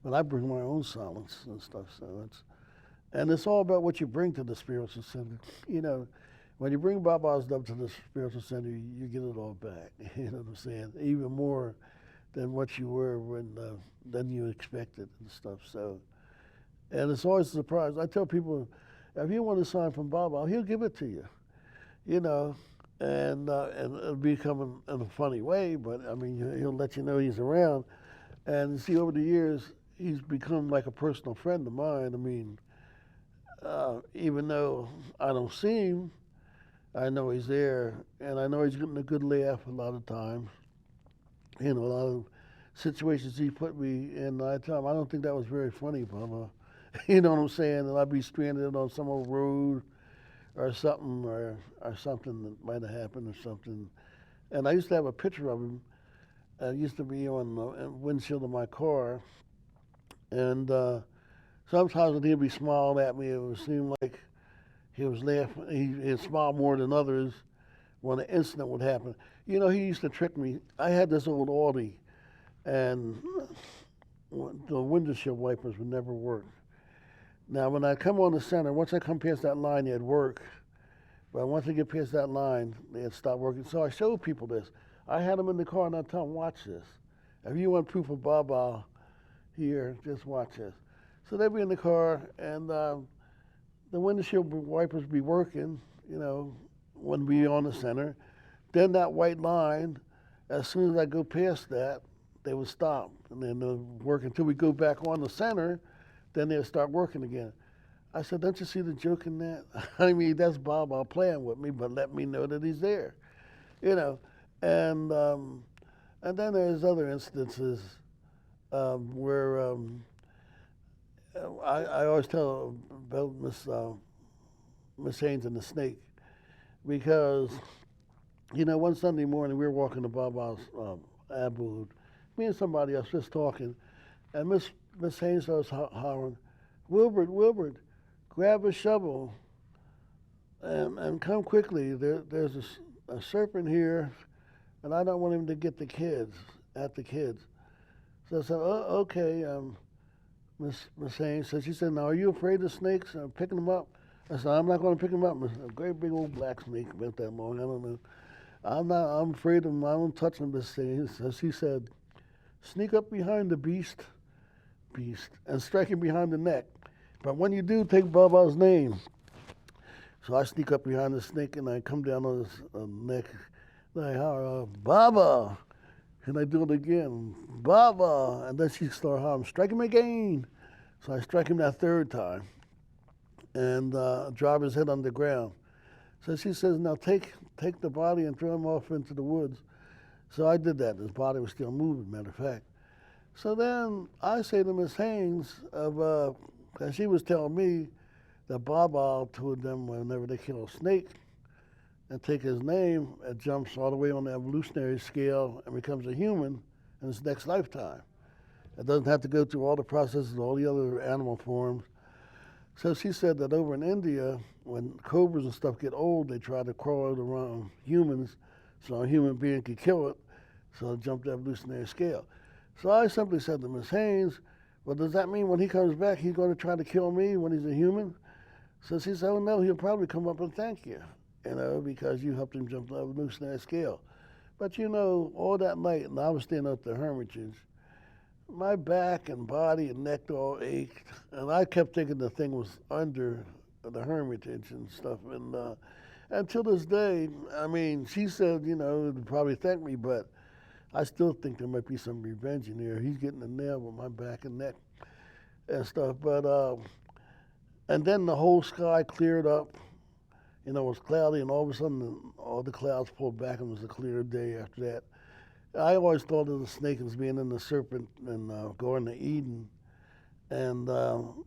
But I bring my own silence and stuff, so it's all about what you bring to the spiritual center. You know, when you bring Baba's stuff to the spiritual center, you get it all back. You know what I'm saying? Even more than what you were than you expected and stuff. So, and it's always a surprise. I tell people, if you want a sign from Baba, he'll give it to you. You know, and it'll be coming in a funny way, but I mean, he'll let you know he's around. And see, over the years, he's become like a personal friend of mine. I mean, even though I don't see him, I know he's there, and I know he's getting a good laugh a lot of times. You know, a lot of situations he put me in, I tell him, I don't think that was very funny, Baba. You know what I'm saying? And I'd be stranded on some old road or something that might have happened or something. And I used to have a picture of him. It used to be on the windshield of my car. And sometimes when he'd be smiling at me, it would seem like he was laughing. He'd smile more than others when an incident would happen. You know, he used to trick me. I had this old Audi, and the windshield wipers would never work. Now, when I come on the center, once I come past that line, they'd work. But once I get past that line, they'd stop working. So I showed people this. I had them in the car, and I tell them, watch this. If you want proof of Baba here, just watch this. So they'd be in the car, and the windshield wipers be working, you know, when we on the center. Then that white line, as soon as I go past that, they would stop. And then they'll work until we go back on the center, then they'll start working again. I said, don't you see the joke in that? I mean, that's Baba playing with me, but let me know that he's there, you know. And then there's other instances where I always tell about Miss Haynes and the snake, because, you know, one Sunday morning we were walking to Baba's abode, me and somebody else just talking, and Miss Haynes starts hollering, Wilbert, grab a shovel and come quickly. There's a serpent here, and I don't want him to get the kids. So I said, oh, okay, Miss Haynes. So she said, now, are you afraid of snakes? I'm picking them up. I said, I'm not going to pick them up. A great big old black snake about that long. I don't know. I'm afraid of them. I don't touch them, Miss Haynes. So she said, sneak up behind the beast, and strike him behind the neck. But when you do, take Baba's name. So I sneak up behind the snake, and I come down on his neck. And I holler, Baba. And I do it again, Baba. And then she started hollering, strike him again. So I strike him that third time and drive his head on the ground. So she says, now take the body and throw him off into the woods. So I did that. His body was still moving, matter of fact. So then I say to Miss Haynes, and she was telling me that Baba told them whenever they kill a snake and take his name, it jumps all the way on the evolutionary scale and becomes a human in its next lifetime. It doesn't have to go through all the processes, all the other animal forms. So she said that over in India, when cobras and stuff get old, they try to crawl around humans so a human being could kill it, so it jumped the evolutionary scale. So I simply said to Miss Haynes, well, does that mean when he comes back, he's going to try to kill me when he's a human? So she said, oh, no, he'll probably come up and thank you, because you helped him jump the evolutionary scale. But, all that night, and I was staying at the Hermitage, my back and body and neck all ached, and I kept thinking the thing was under the Hermitage and stuff. And until this day, I mean, she said, to probably thank me, but I still think there might be some revenge in here. He's getting a nail with my back and neck and stuff. But and then the whole sky cleared up. It was cloudy, and all of a sudden, all the clouds pulled back, and it was a clear day after that. I always thought of the snake as being in the serpent and going to Eden. And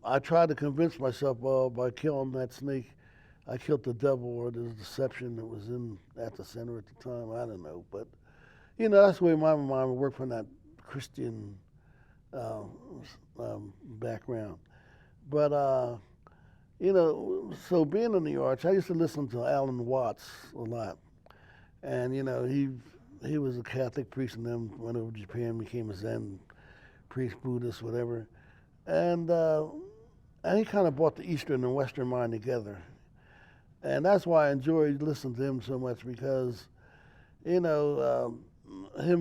I tried to convince myself, well, by killing that snake, I killed the devil or the deception that was in at the center at the time. I don't know, but that's the way my mind worked from that Christian uh, background. But so being in the arts, I used to listen to Alan Watts a lot, and he was a Catholic priest, and then went over to Japan, became a Zen priest, Buddhist, whatever, and he kind of brought the Eastern and Western mind together, and that's why I enjoyed listening to him so much because him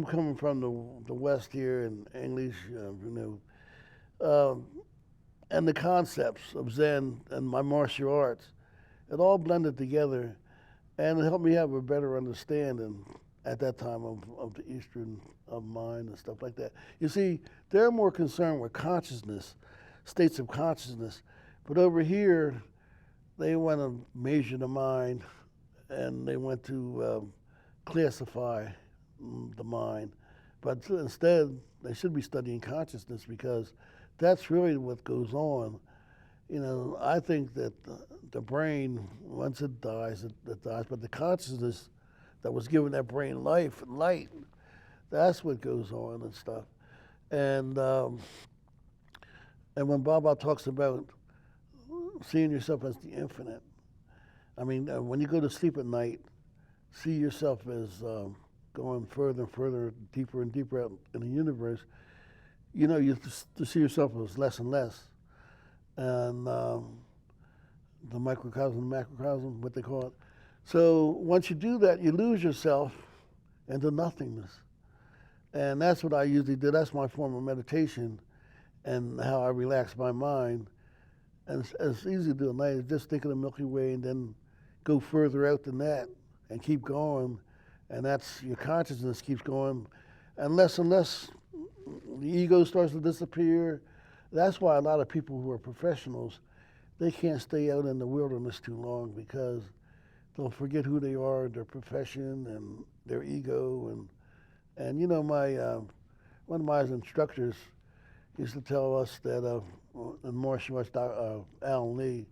coming from the West here in English, um, and the concepts of Zen and my martial arts, it all blended together, and it helped me have a better understanding at that time of the Eastern of mind and stuff like that. You see, they're more concerned with consciousness, states of consciousness, but over here, they want to measure the mind, and they want to classify the mind. But instead, they should be studying consciousness because that's really what goes on. I think that the brain, once it dies, it dies. But the consciousness that was giving that brain life and light, that's what goes on and stuff. And and when Baba talks about seeing yourself as the infinite, I mean, when you go to sleep at night, see yourself as going further and further, deeper and deeper out in the universe. You to see yourself as less and less, and the microcosm, macrocosm, what they call it. So once you do that, you lose yourself into nothingness, and that's what I usually do. That's my form of meditation, and how I relax my mind. And it's easy to do at night. Just think of the Milky Way, and then go further out than that, and keep going, and that's your consciousness keeps going, and less the ego starts to disappear. That's why a lot of people who are professionals, they can't stay out in the wilderness too long because they'll forget who they are, their profession, and their ego. And my one of my instructors used to tell us that in martial arts, Alan Lee,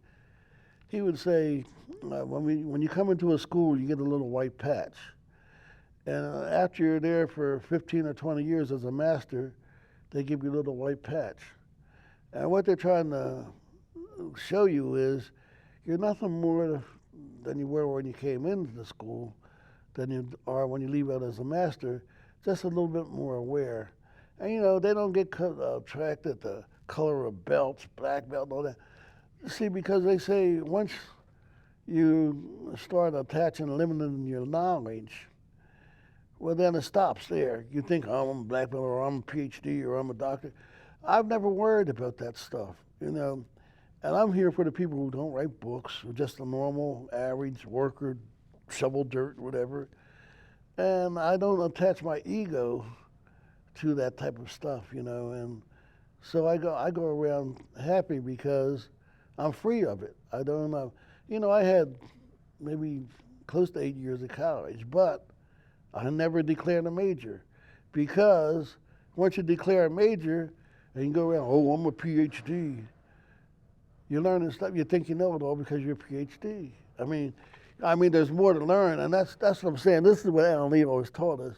he would say, when you come into a school, you get a little white patch. And after you're there for 15 or 20 years as a master, they give you a little white patch. And what they're trying to show you is you're nothing more than you were when you came into the school than you are when you leave out as a master, just a little bit more aware. And they don't get attracted to color of belts, black belt, and all that. See, because they say once you start attaching, limiting your knowledge, well, then it stops there. You think, oh, I'm a black belt, or I'm a PhD, or I'm a doctor. I've never worried about that stuff, And I'm here for the people who don't write books, who are just a normal, average worker, shovel dirt, whatever. And I don't attach my ego to that type of stuff, And so I go around happy because I'm free of it. I don't know. I had maybe close to 8 years of college, but I never declared a major because once you declare a major and you go around, oh, I'm a PhD, you're learning stuff. You think you know it all because you're a PhD. I mean, there's more to learn, and that's what I'm saying. This is what Alan Lee always taught us,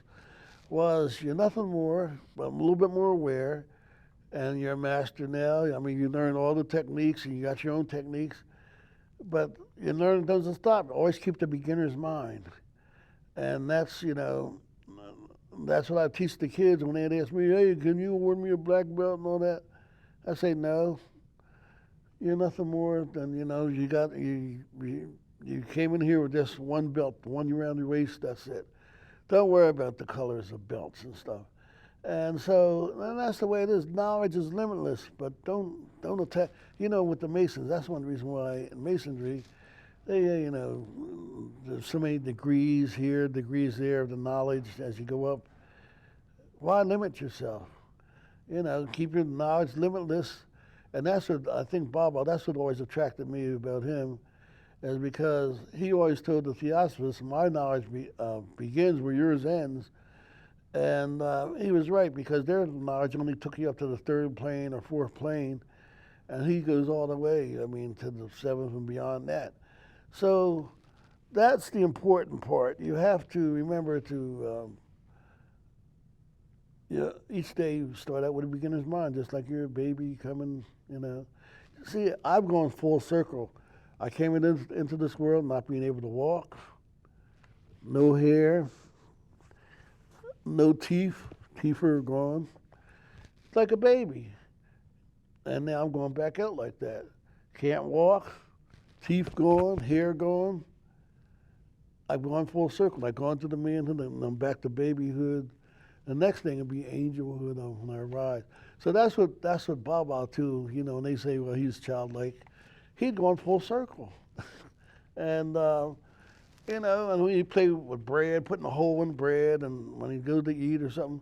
was you're nothing more, but a little bit more aware, and you're a master now. You learn all the techniques, and you got your own techniques, but your learning doesn't stop. Always keep the beginner's mind. And that's what I teach the kids when they ask me, hey, can you award me a black belt and all that? I say, no. You're nothing more than, you came in here with just one belt, the one around your waist, that's it. Don't worry about the colors of belts and stuff. And that's the way it is. Knowledge is limitless, but don't attack. With the Masons, that's one reason why in Masonry, there's so many degrees here, degrees there of the knowledge as you go up. Why limit yourself? Keep your knowledge limitless. And that's what I think that's what always attracted me about him, is because he always told the Theosophists, my knowledge begins where yours ends. And he was right, because their knowledge only took you up to the third plane or fourth plane, and he goes all the way. I mean, to the seventh and beyond that. So that's the important part. You have to remember to, each day you start out with a beginner's mind, just like you're a baby coming, you know. See, I've gone full circle. I came into this world not being able to walk, no hair, no teeth. Teeth are gone. It's like a baby. And now I'm going back out like that. Can't walk, teeth gone, hair gone. I've gone full circle. I've gone to the manhood, and I'm back to babyhood. The next thing will be angelhood when I rise. So that's what Baba too. You know, and they say, well, he's childlike. He'd gone full circle, and you know, and when he played with bread, putting a hole in bread, and when he goes to eat or something,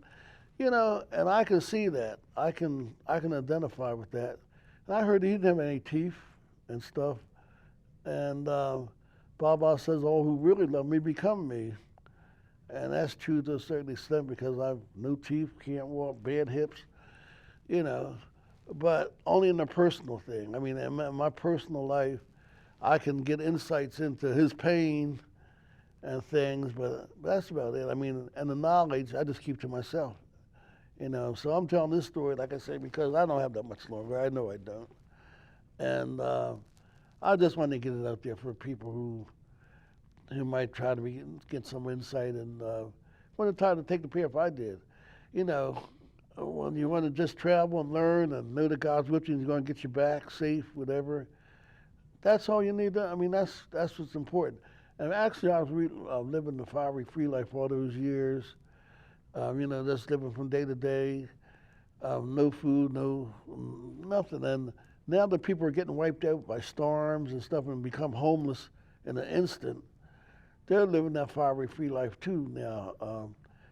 you know, and I can see that. I can identify with that. And I heard he didn't have any teeth and stuff, and Baba says, "All who really love me become me." And that's true to a certain extent because I've no teeth, can't walk, bad hips, you know, but only in the personal thing. I mean, in my personal life, I can get insights into his pain and things, but that's about it. I mean, and the knowledge, I just keep to myself, you know. So I'm telling this story, like I say, because I don't have that much longer. I know I don't. And I just want to get it out there for people who might try to get some insight and want to try to take the path I did. You know, when you want to just travel and learn and know that God's with you and He's going to get you back safe, whatever, that's all you need to, I mean, that's what's important. And actually, I was living the fiery free life all those years, you know, just living from day to day, no food, nothing. And now that people are getting wiped out by storms and stuff and become homeless in an instant, they're living that fiery free life too now.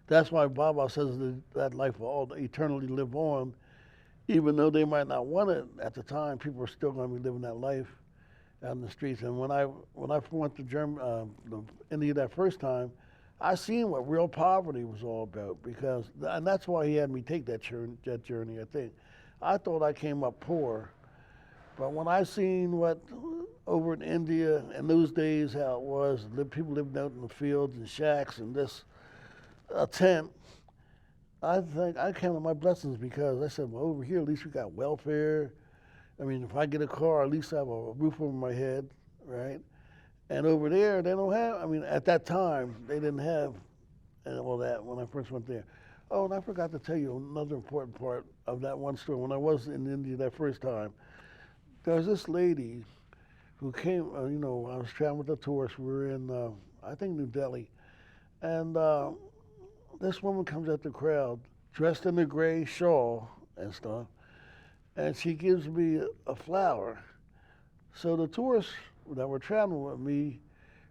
That's why Baba says that life will all eternally live on, even though they might not want it at the time. People are still going to be living that life out in the streets. And when I went to India that first time, I seen what real poverty was all about and that's why he had me take that journey. I think I thought I came up poor, but when I seen what over in India in those days, how it was, people living out in the fields and shacks and this a tent, I think I counted my blessings because I said, well, over here at least we got welfare. I mean, if I get a car, at least I have a roof over my head, right? And over there, they don't have, I mean, at that time, they didn't have all that when I first went there. Oh, and I forgot to tell you another important part of that one story. When I was in India that first time, there was this lady who came, you know, I was traveling with a tourist. We were in, I think, New Delhi. And this woman comes out the crowd dressed in a gray shawl and stuff, and she gives me a flower. So the tourists that were traveling with me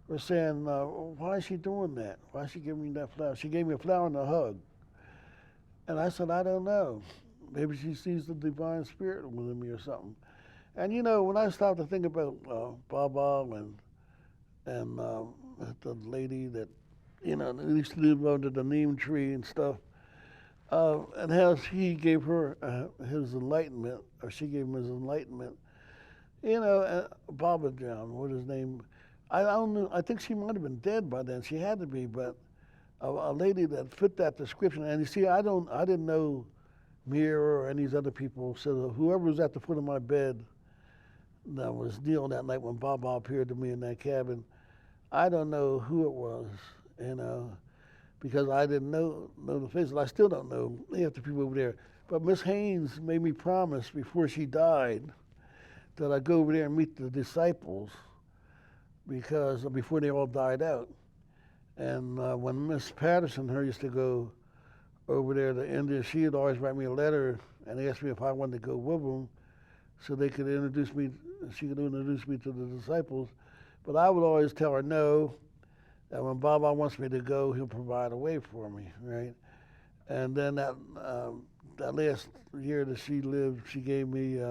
were saying, why is she doing that? Why is she giving me that flower? She gave me a flower and a hug. And I said, I don't know. Maybe she sees the divine spirit within me or something. And you know, when I stopped to think about Baba and the lady that, you know, used to live under the neem tree and stuff, and how he gave her his enlightenment, or she gave him his enlightenment. You know, Baba John, what his name? I don't know. I think she might have been dead by then. She had to be, but a lady that fit that description. And you see, I didn't know Mir or any of these other people. So whoever was at the foot of my bed that was kneeling that night when Baba appeared to me in that cabin, I don't know who it was, you know, because I didn't know the face. I still don't know half the people over there. But Miss Haynes made me promise before she died that I'd go over there and meet the disciples before they all died out. And when Miss Patterson, her used to go over there to India, she would always write me a letter and ask me if I wanted to go with them so they could introduce me, she could introduce me to the disciples. But I would always tell her no, that when Baba wants me to go, he'll provide a way for me, right? And then that last year that she lived, she gave me,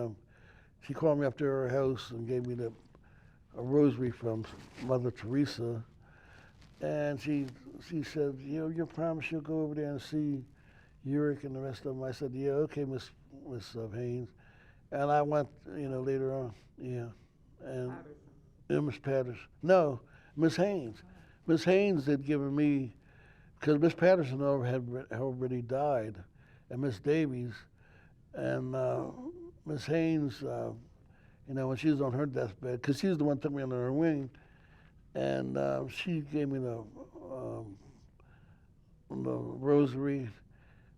she called me up to her house and gave me a rosary from Mother Teresa. And she said, you promise you'll go over there and see Uric and the rest of them? I said, yeah, okay, Miss Haynes. And I went, later on, yeah. And Patterson. Miss Patterson. No, Miss Haynes. Miss Haynes had given me, because Miss Patterson had already died, and Miss Davies, and Miss Haynes, when she was on her deathbed, because she was the one that took me under her wing, and she gave me the rosary,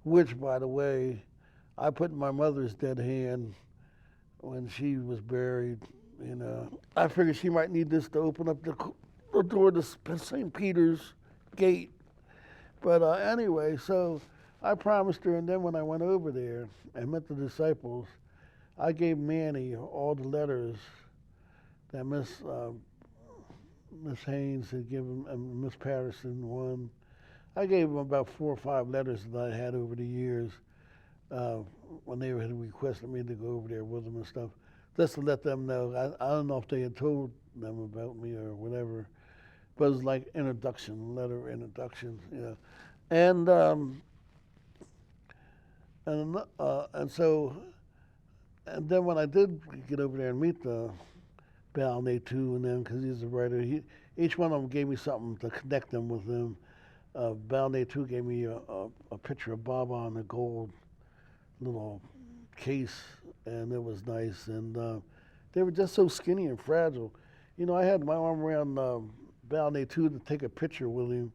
which, by the way, I put in my mother's dead hand when she was buried. I figured she might need this to open up the door to St. Peter's gate. But anyway, so I promised her, and then when I went over there and met the disciples, I gave Manny all the letters that Miss Haynes had given, and Miss Patterson one. I gave them about 4 or 5 letters that I had over the years uh, when they had requested me to go over there with them and stuff, just to let them know. I don't know if they had told them about me or whatever, but it was like letter introduction, and and so, and then when I did get over there and meet the Balnay too, and then because he's a writer, each one of them gave me something to connect them with them. Balnay too gave me a picture of Baba on a gold little case, and it was nice. And they were just so skinny and fragile. I had my arm around Balnay too to take a picture with him,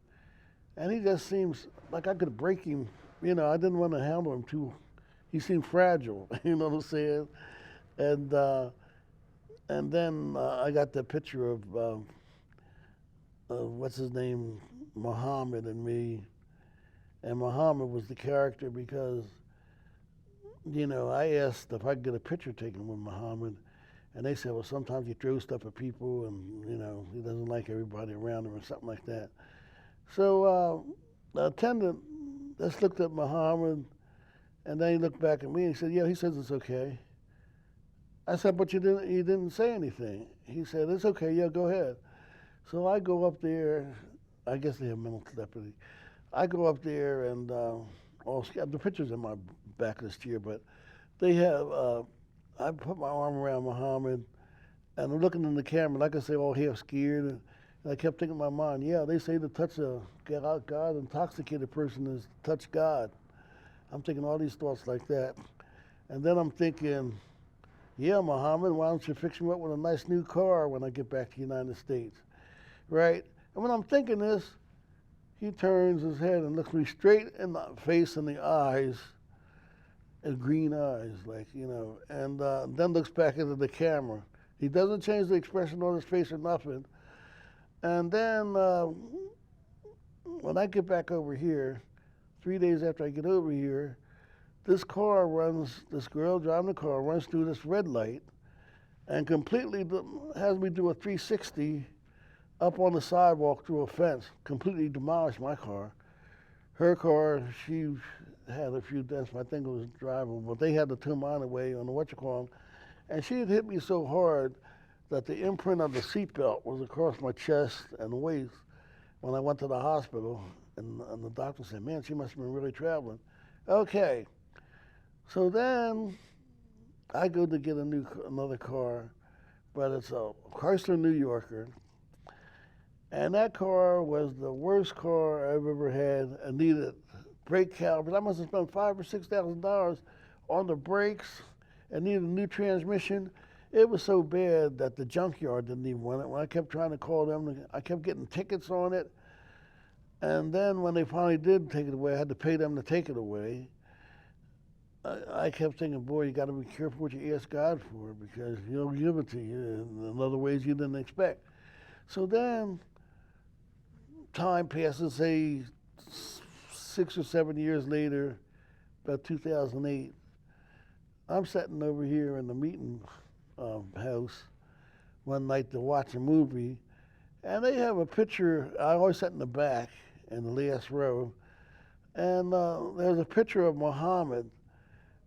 and he just seems like I could break him. I didn't want to handle him too. He seemed fragile. You know what I'm saying? And then I got the picture of what's his name, Muhammad and me. And Muhammad was the character because, I asked if I could get a picture taken with Muhammad, and they said, well, sometimes he throws stuff at people, and he doesn't like everybody around him or something like that. So the attendant just looked at Muhammad, and then he looked back at me and he said, yeah, he says it's okay. I said, but you didn't say anything. He said, it's okay, yeah, go ahead. So I go up there. I guess they have mental telepathy. I go up there, and the picture's in my back of this chair, but they have, I put my arm around Muhammad, and I'm looking in the camera, like I say, all half scared, and I kept thinking in my mind, yeah, they say to touch a God intoxicated person is to touch God. I'm thinking all these thoughts like that. And then I'm thinking, yeah, Muhammad, why don't you fix me up with a nice new car when I get back to the United States, right? And when I'm thinking this, he turns his head and looks me straight in the face and the eyes, and green eyes, and then looks back into the camera. He doesn't change the expression on his face or nothing. And then when I get back over here, 3 days after I get over here, this girl driving the car runs through this red light and completely has me do a 360 up on the sidewalk through a fence, completely demolished my car. Her car, she had a few dents, but I think it was drivable, but they had to tow mine away on the whatchamacallit, and she had hit me so hard that the imprint of the seatbelt was across my chest and waist when I went to the hospital, and the doctor said, man, she must have been really traveling. Okay, so then I go to get another car, but it's a Chrysler New Yorker. And that car was the worst car I've ever had. I needed brake calipers. I must have spent $5,000 or $6,000 on the brakes and needed a new transmission. It was so bad that the junkyard didn't even want it. When I kept trying to call them, I kept getting tickets on it. And then when they finally did take it away, I had to pay them to take it away. I kept thinking, boy, you got to be careful what you ask God for, because He'll give it to you in other ways you didn't expect. So then time passes, say 6 or 7 years later, about 2008, I'm sitting over here in the meeting house one night to watch a movie, and they have a picture. I always sit in the back in the last row, and there's a picture of Muhammad,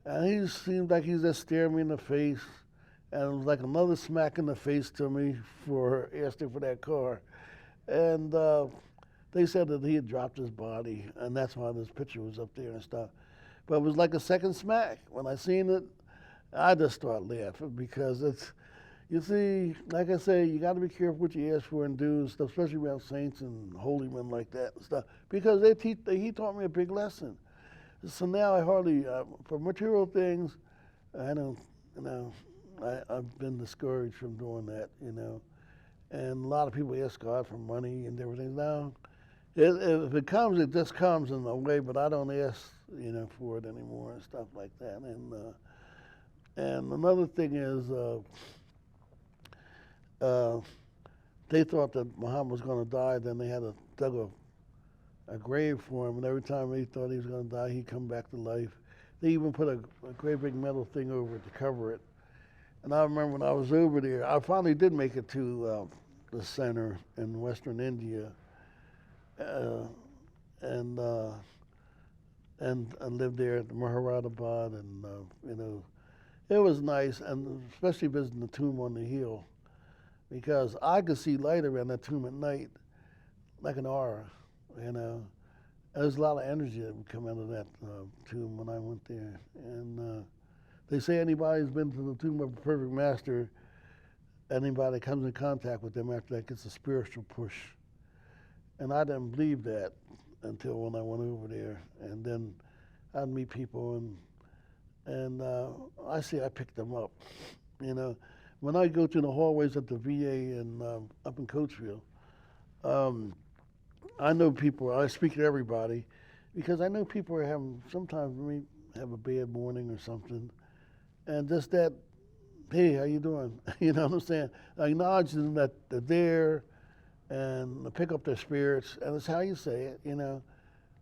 and he seemed like he's just staring me in the face, and it was like another smack in the face to me for asking for that car. And they said that he had dropped his body, and that's why this picture was up there and stuff. But it was like a second smack when I seen it, I just start laughing because it's, you see, like I say, you got to be careful what you ask for and do and stuff, especially around saints and holy men like that and stuff, because he taught me a big lesson. So now I hardly, for material things, I don't, you know, I've been discouraged from doing that, you know. And a lot of people ask God for money and everything. Now, if it comes, it just comes in a way, but I don't ask, you know, for it anymore and stuff like that. And another thing is, uh, they thought that Muhammad was going to die. Then they had dug a grave for him, and every time they thought he was going to die, he'd come back to life. They even put a great big metal thing over it to cover it. And I remember when I was over there, I finally did make it to the center in Western India, uh, and I lived there at the Maharadabad, and you know, it was nice, and especially visiting the tomb on the hill, because I could see light around that tomb at night, like an aura, you know. There's a lot of energy that would come out of that tomb when I went there, and they say anybody who's been to the tomb of a perfect master, anybody that comes in contact with them after that gets a spiritual push. And I didn't believe that until when I went over there, and then I'd meet people, and I picked them up. You know, when I go through the hallways at the VA and up in Coatesville, I know people. I speak to everybody because I know people are having sometimes we have a bad morning or something, and just that, hey, how you doing? You know what I'm saying? Acknowledging that they're there and pick up their spirits, and it's how you say it, you know.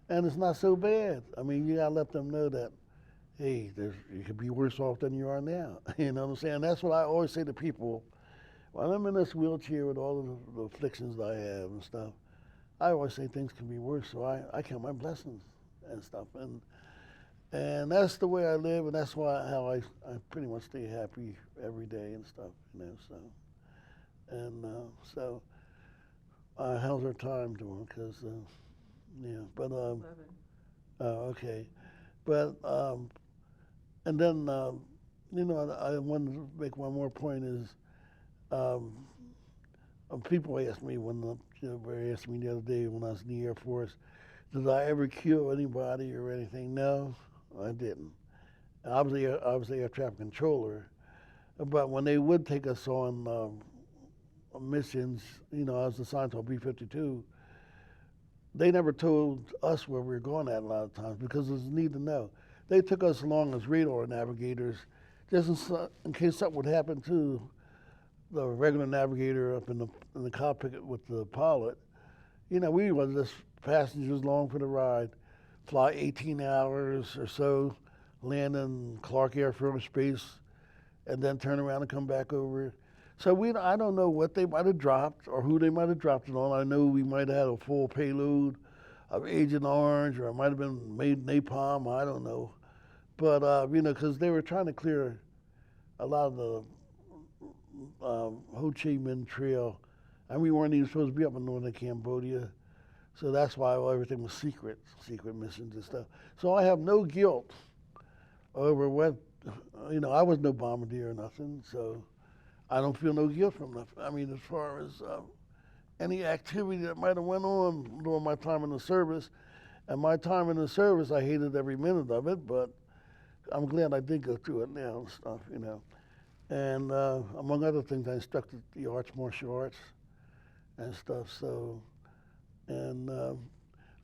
And it's not so bad. I mean, you gotta let them know that, hey, you could be worse off than you are now. You know what I'm saying? That's what I always say to people. When I'm in this wheelchair with all of the afflictions that I have and stuff, I always say things can be worse, so I count my blessings and stuff. And that's the way I live, and that's how I pretty much stay happy every day and stuff, you know. So, and so, how's our time doing? Because, yeah, but 11. okay, but and then you know, I wanted to make one more point is, um, people ask me they asked me the other day when I was in the Air Force, did I ever kill anybody or anything? No, I didn't. I was the air traffic controller, but when they would take us on missions, you know, I was assigned to a B-52. They never told us where we were going at a lot of times because there's a need to know. They took us along as radar navigators, just in case something would happen to the regular navigator up in the cockpit with the pilot. You know, we were just passengers along for the ride, fly 18 hours or so, land in Clark Air Force Base, and then turn around and come back over. So I don't know what they might have dropped or who they might have dropped it on. I know we might have had a full payload of Agent Orange, or it might have been made napalm. I don't know, but you know, because they were trying to clear a lot of the Ho Chi Minh Trail, and we weren't even supposed to be up in northern Cambodia, so that's why everything was secret missions and stuff. So I have no guilt over what, you know, I was no bombardier or nothing, so I don't feel no guilt from nothing. I mean, as far as any activity that might have went on during my time in the service, and my time in the service, I hated every minute of it, but I'm glad I did go through it now and stuff, you know. And among other things, I instructed the martial arts and stuff. So, and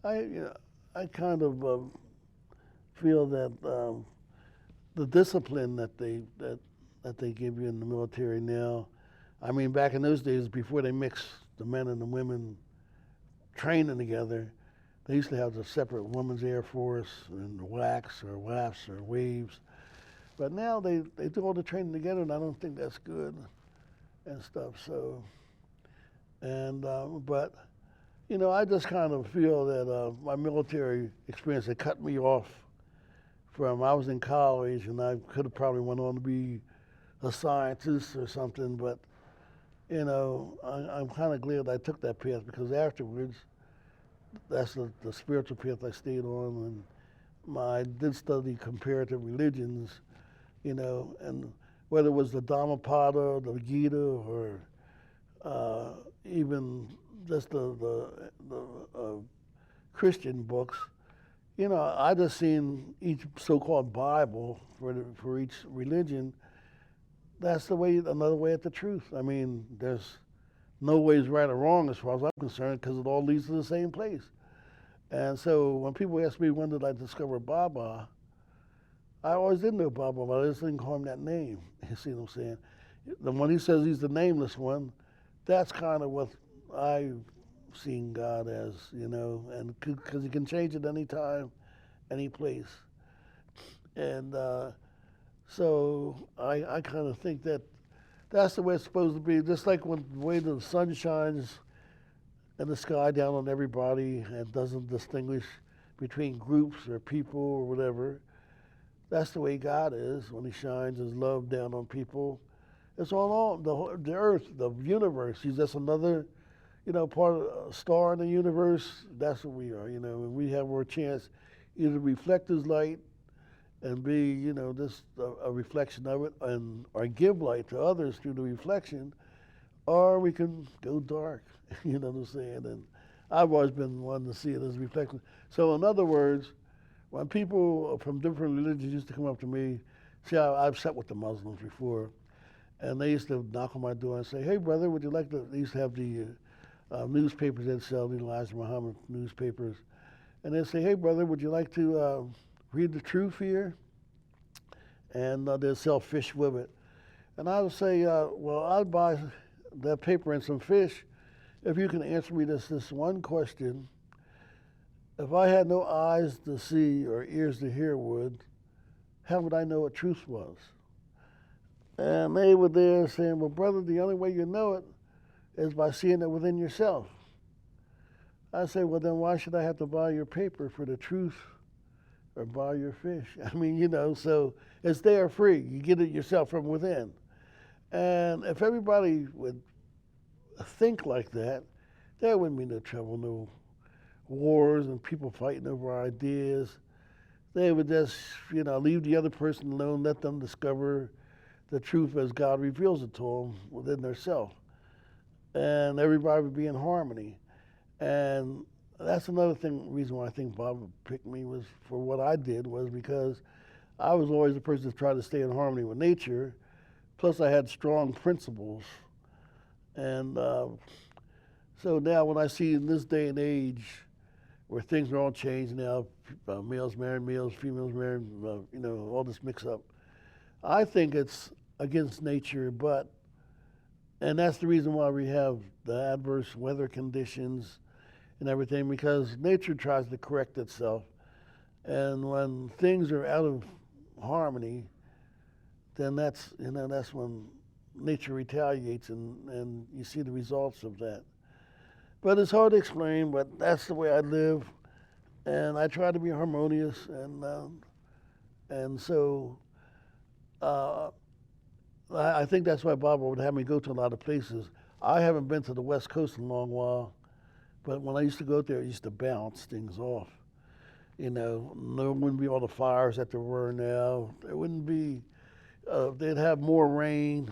I kind of feel that the discipline that they give you in the military now. I mean, back in those days, before they mixed the men and the women training together, they used to have the separate women's air force and WACs or WAFs or waves. But now they do all the training together, and I don't think that's good and stuff. So, and but you know, I just kind of feel that my military experience had cut me off from. I was in college, and I could have probably went on to be a scientist or something. But you know, I'm kind of glad I took that path because afterwards, that's the spiritual path I stayed on, and I did study comparative religions. and whether it was the Dhammapada, the Gita, or even just the Christian books. I just seen each so-called Bible for each religion. That's another way at the truth. I mean, there's no ways right or wrong as far as I'm concerned because it all leads to the same place. And so when people ask me when did I discover Baba, I always did know Baba, but I just didn't call him that name. You see what I'm saying? When he says he's the nameless one, that's kind of what I've seen God as, and because he can change at any time, any place. And so I kind of think that's the way it's supposed to be. Just like when the way the sun shines in the sky down on everybody and doesn't distinguish between groups or people or whatever. That's the way God is when he shines his love down on people. It's on all the earth, the universe. He's just another, part of a star in the universe. That's what we are, and we have our chance either to reflect his light and be, just a reflection of it, or give light to others through the reflection, or we can go dark. You know what I'm saying? And I've always been one to see it as reflection. So in other words, when people from different religions used to come up to me, see, I've sat with the Muslims before, and they used to knock on my door and say, "Hey, brother, would you like to?" They used to have the newspapers that sell the Elijah Muhammad newspapers, and they'd say, "Hey, brother, would you like to read the truth here?" And they'd sell fish with it, and I would say, "Well, I'd buy that paper and some fish if you can answer me this one question. If I had no eyes to see or ears to hear how would I know what truth was?" And they were there saying, "Well, brother, the only way you know it is by seeing it within yourself." I say, "Well, then why should I have to buy your paper for the truth or buy your fish?" I mean, so it's there free. You get it yourself from within. And if everybody would think like that, there wouldn't be no trouble, no wars and people fighting over ideas. They would just, leave the other person alone, let them discover the truth as God reveals it to them within themselves. And everybody would be in harmony. And that's another reason why I think Bob picked me was for what I did was because I was always the person that tried to stay in harmony with nature. Plus I had strong principles. And so now when I see in this day and age where things are all changed now, males marry males, females marry, all this mix up, I think it's against nature, and that's the reason why we have the adverse weather conditions and everything, because nature tries to correct itself. And when things are out of harmony, then that's when nature retaliates, and you see the results of that. But it's hard to explain, but that's the way I live, and I try to be harmonious, and so I think that's why Barbara would have me go to a lot of places. I haven't been to the West Coast in a long while, but when I used to go there, I used to bounce things off. There wouldn't be all the fires that there were now. There wouldn't be, they'd have more rain,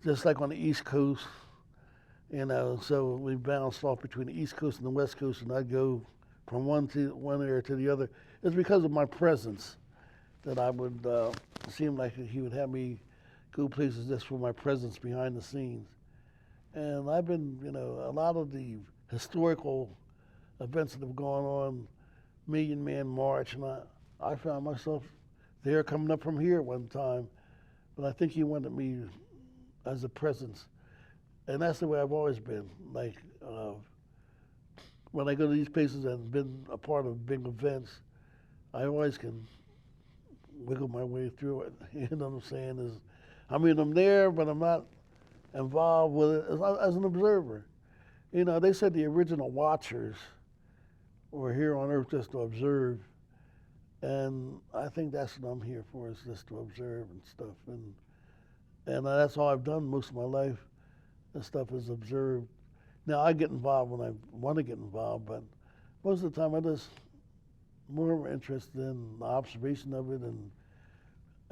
just like on the East Coast. So we bounced off between the East Coast and the West Coast, and I'd go from one area to the other. It's because of my presence that I would seem like he would have me go places just for my presence behind the scenes. And I've been, a lot of the historical events that have gone on, Million Man March, and I found myself there coming up from here one time, but I think he wanted me as a presence. And that's the way I've always been. Like, when I go to these places and been a part of big events, I always can wiggle my way through it. You know what I'm saying? I'm there, but I'm not involved with it as an observer. They said the original watchers were here on Earth just to observe, and I think that's what I'm here for, is just to observe and stuff. And that's all I've done most of my life. This stuff is observed. Now I get involved when I want to get involved, but most of the time I just more interested in the observation of it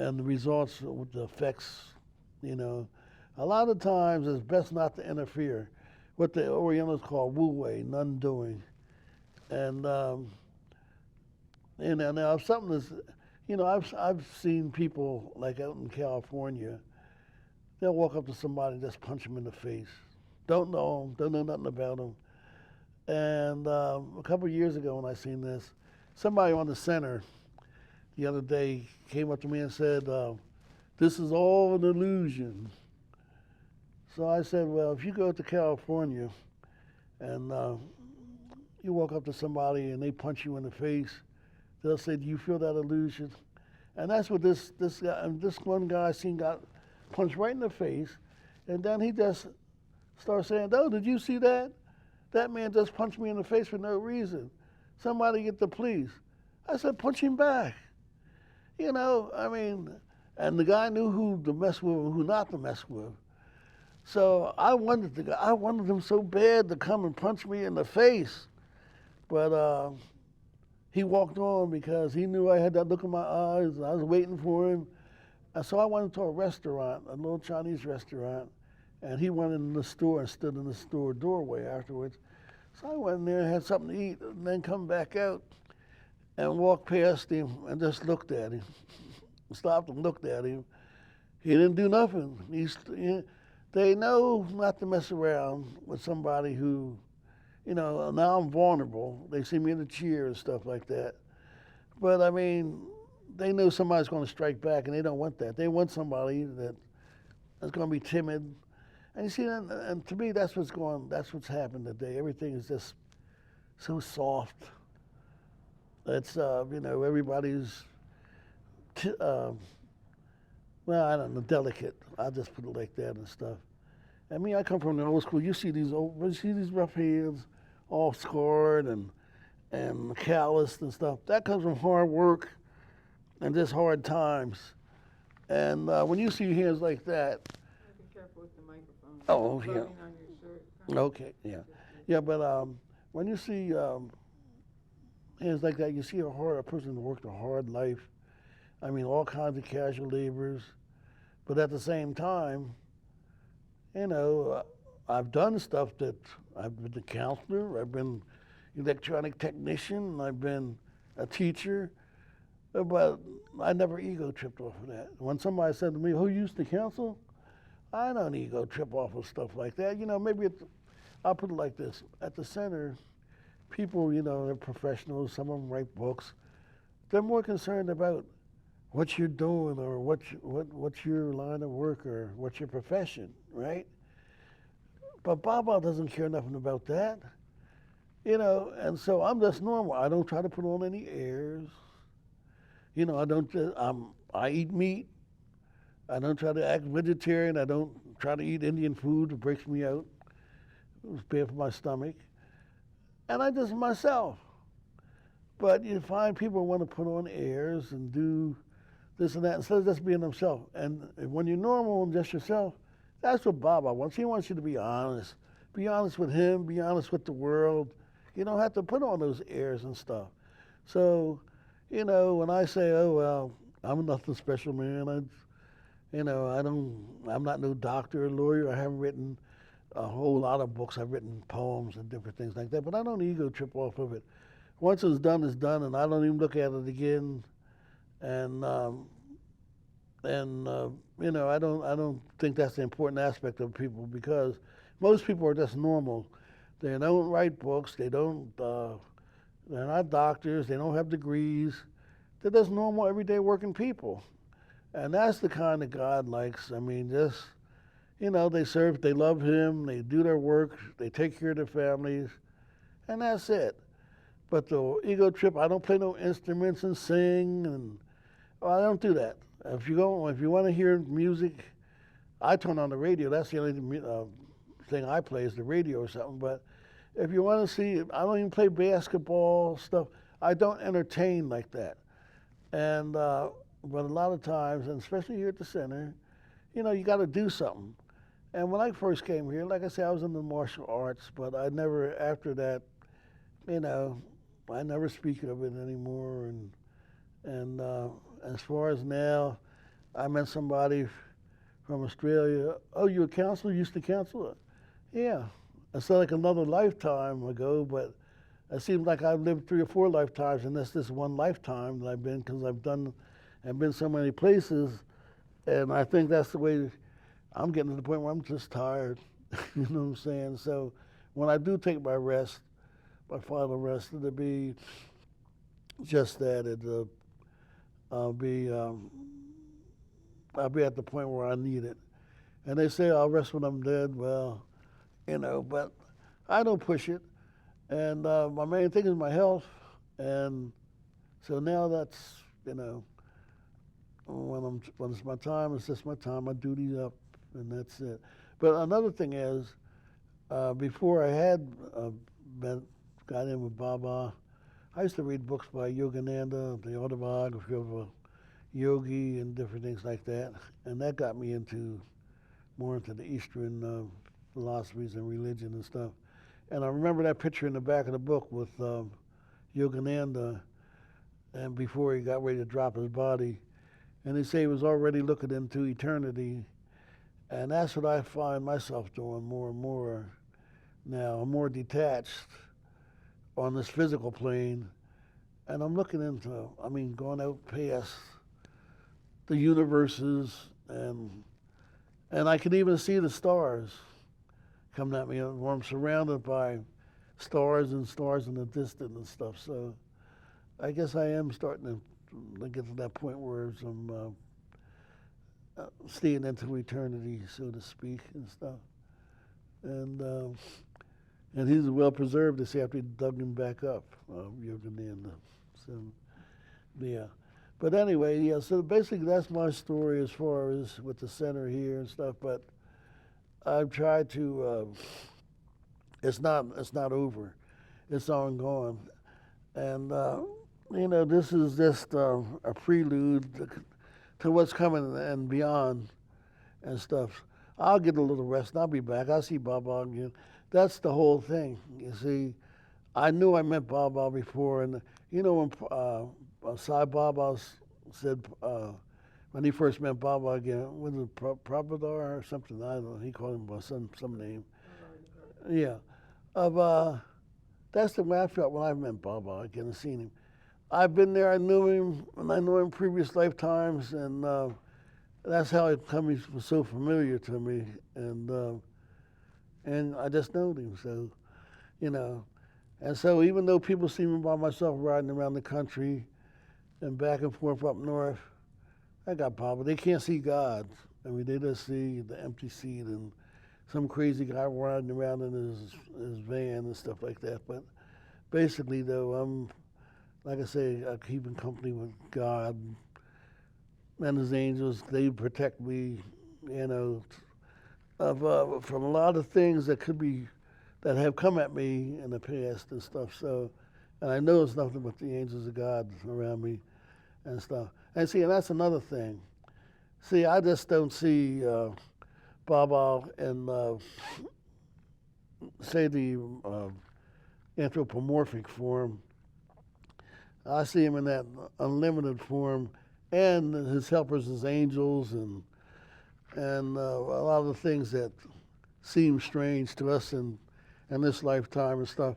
and the results with the effects, you know. A lot of times it's best not to interfere. What the Orientals call wu wei, none doing. And now if something is, I've seen people like out in California, they'll walk up to somebody and just punch them in the face. Don't know them, don't know nothing about them. And a couple of years ago when I seen this, somebody on the center the other day came up to me and said, this is all an illusion. So I said, well, if you go to California and you walk up to somebody and they punch you in the face, they'll say, do you feel that illusion? And that's what this one guy I seen got punched right in the face, and then he just started saying, oh, did you see that? That man just punched me in the face for no reason. Somebody get the police. I said, punch him back. And the guy knew who to mess with and who not to mess with. So I wanted him so bad to come and punch me in the face. But he walked on because he knew I had that look in my eyes, and I was waiting for him. And so I went into a restaurant, a little Chinese restaurant, and he went in the store and stood in the store doorway afterwards. So I went in there and had something to eat, and then come back out and walked past him and just looked at him. Stopped and looked at him. He didn't do nothing. They know not to mess around with somebody who, now I'm vulnerable. They see me in the chair and stuff like that. But they know somebody's going to strike back, and they don't want that. They want somebody that's going to be timid. And you see, and to me, that's what's happened today. Everything is just so soft. It's everybody's, I don't know, delicate. I'll just put it like that and stuff. I come from the old school. You see these rough hands, all scarred and calloused and stuff. That comes from hard work and just hard times. And when you see hands like that. Be careful with the microphone. Oh, yeah. On your shirt. Okay, yeah. Yeah, but when you see hands like that, you see a person who worked a hard life. All kinds of casual laborers. But at the same time, I've done stuff that I've been a counselor, I've been electronic technician, I've been a teacher, but I never ego tripped off of that. When somebody said to me, who used to counsel? I don't ego trip off of stuff like that. I'll put it like this. At the center, people, they're professionals, some of them write books. They're more concerned about what you're doing or what's your line of work or what's your profession, right? But Baba doesn't care nothing about that, and so I'm just normal. I don't try to put on any airs. I eat meat. I don't try to act vegetarian. I don't try to eat Indian food. It breaks me out. It's bad for my stomach. And I just myself. But you find people want to put on airs and do this and that instead of just being themselves. And when you're normal and just yourself, that's what Baba wants. He wants you to be honest. Be honest with him. Be honest with the world. You don't have to put on those airs and stuff. So, when I say, oh, well, I'm nothing special, man. I'm not no doctor or lawyer. I haven't written a whole lot of books. I've written poems and different things like that. But I don't ego trip off of it. Once it's done, and I don't even look at it again. And I don't think that's the important aspect of people because most people are just normal. They don't write books. They're not doctors. They don't have degrees. They're just normal, everyday working people. And that's the kind that God likes. They serve, they love Him, they do their work, they take care of their families, and that's it. But the ego trip, I don't play no instruments and sing, and I don't do that. If you want to hear music, I turn on the radio. That's the only thing I play is the radio or something. But if you want to see, I don't even play basketball stuff. I don't entertain like that. And but a lot of times, and especially here at the center, you got to do something. And when I first came here, like I said, I was in the martial arts, but I never, after that, I never speak of it anymore. And as far as now, I met somebody from Australia. Oh, you a counselor? You used to counsel? Yeah. It's like another lifetime ago, but it seems like I've lived 3 or 4 lifetimes, and that's this one lifetime that I've been, because I've been so many places, and I think that's the way. I'm getting to the point where I'm just tired. You know what I'm saying? So when I do take my rest, my final rest, it'll be just that. I'll be I'll be at the point where I need it. And they say I'll rest when I'm dead. Well, but I don't push it. And my main thing is my health. And so now that's, when it's my time, it's just my time. My duty's up, and that's it. But another thing is, before I had got in with Baba, I used to read books by Yogananda, the autobiography of a yogi, and different things like that. And that got me more into the Eastern philosophies and religion and stuff. And I remember that picture in the back of the book with Yogananda, and before he got ready to drop his body. And they say he was already looking into eternity. And that's what I find myself doing more and more now. I'm more detached on this physical plane. And I'm looking into, going out past the universes, and I can even see the stars coming at me, where I'm surrounded by stars and stars in the distance and stuff. So I guess I am starting to get to that point where I'm seeing into eternity, so to speak, and stuff. And he's well preserved. They say after he dug him back up, Yogananda. So, yeah. But anyway, yeah. So basically, that's my story as far as with the center here and stuff. But I've tried to. It's not over. It's ongoing, and this is just a prelude to what's coming and beyond and stuff. I'll get a little rest and I'll be back. I'll see Baba again. That's the whole thing. You see, I knew I met Baba before, and when Sai Baba said, when he first met Baba again, was it Prabhadar or something? I don't know. He called him by some name. Yeah. That's the way I felt when I met Baba again and seen him. I've been there. I knew him, and I knew him previous lifetimes, and that's how he was so familiar to me, and I just know him. So, and so even though people see me by myself riding around the country and back and forth up north, I got Baba. They can't see God. They just see the empty seat and some crazy guy riding around in his van and stuff like that. But basically, though, I'm, like I say, I keep in company with God and His angels. They protect me, from a lot of things that have come at me in the past and stuff. So, and I know it's nothing but the angels of God around me and stuff. And see, and that's another thing. See, I just don't see Baba in, say, the anthropomorphic form. I see him in that unlimited form, and his helpers, his angels, and a lot of the things that seem strange to us in this lifetime and stuff.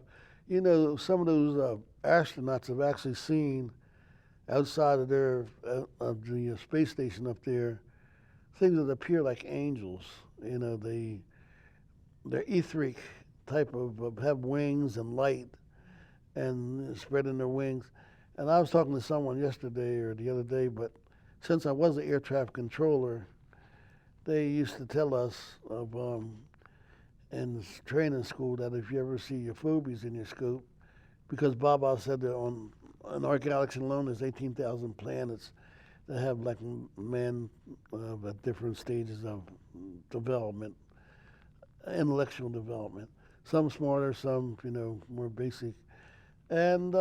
Some of those astronauts have actually seen outside of the space station up there things that appear like angels. They're etheric type of have wings and light and spreading their wings. And I was talking to someone yesterday or the other day, but since I was an air traffic controller, they used to tell us in training school that if you ever see your phobies in your scope, because Baba said that in our galaxy alone there's 18,000 planets that have like men at different stages of development, intellectual development. Some smarter, some more basic, and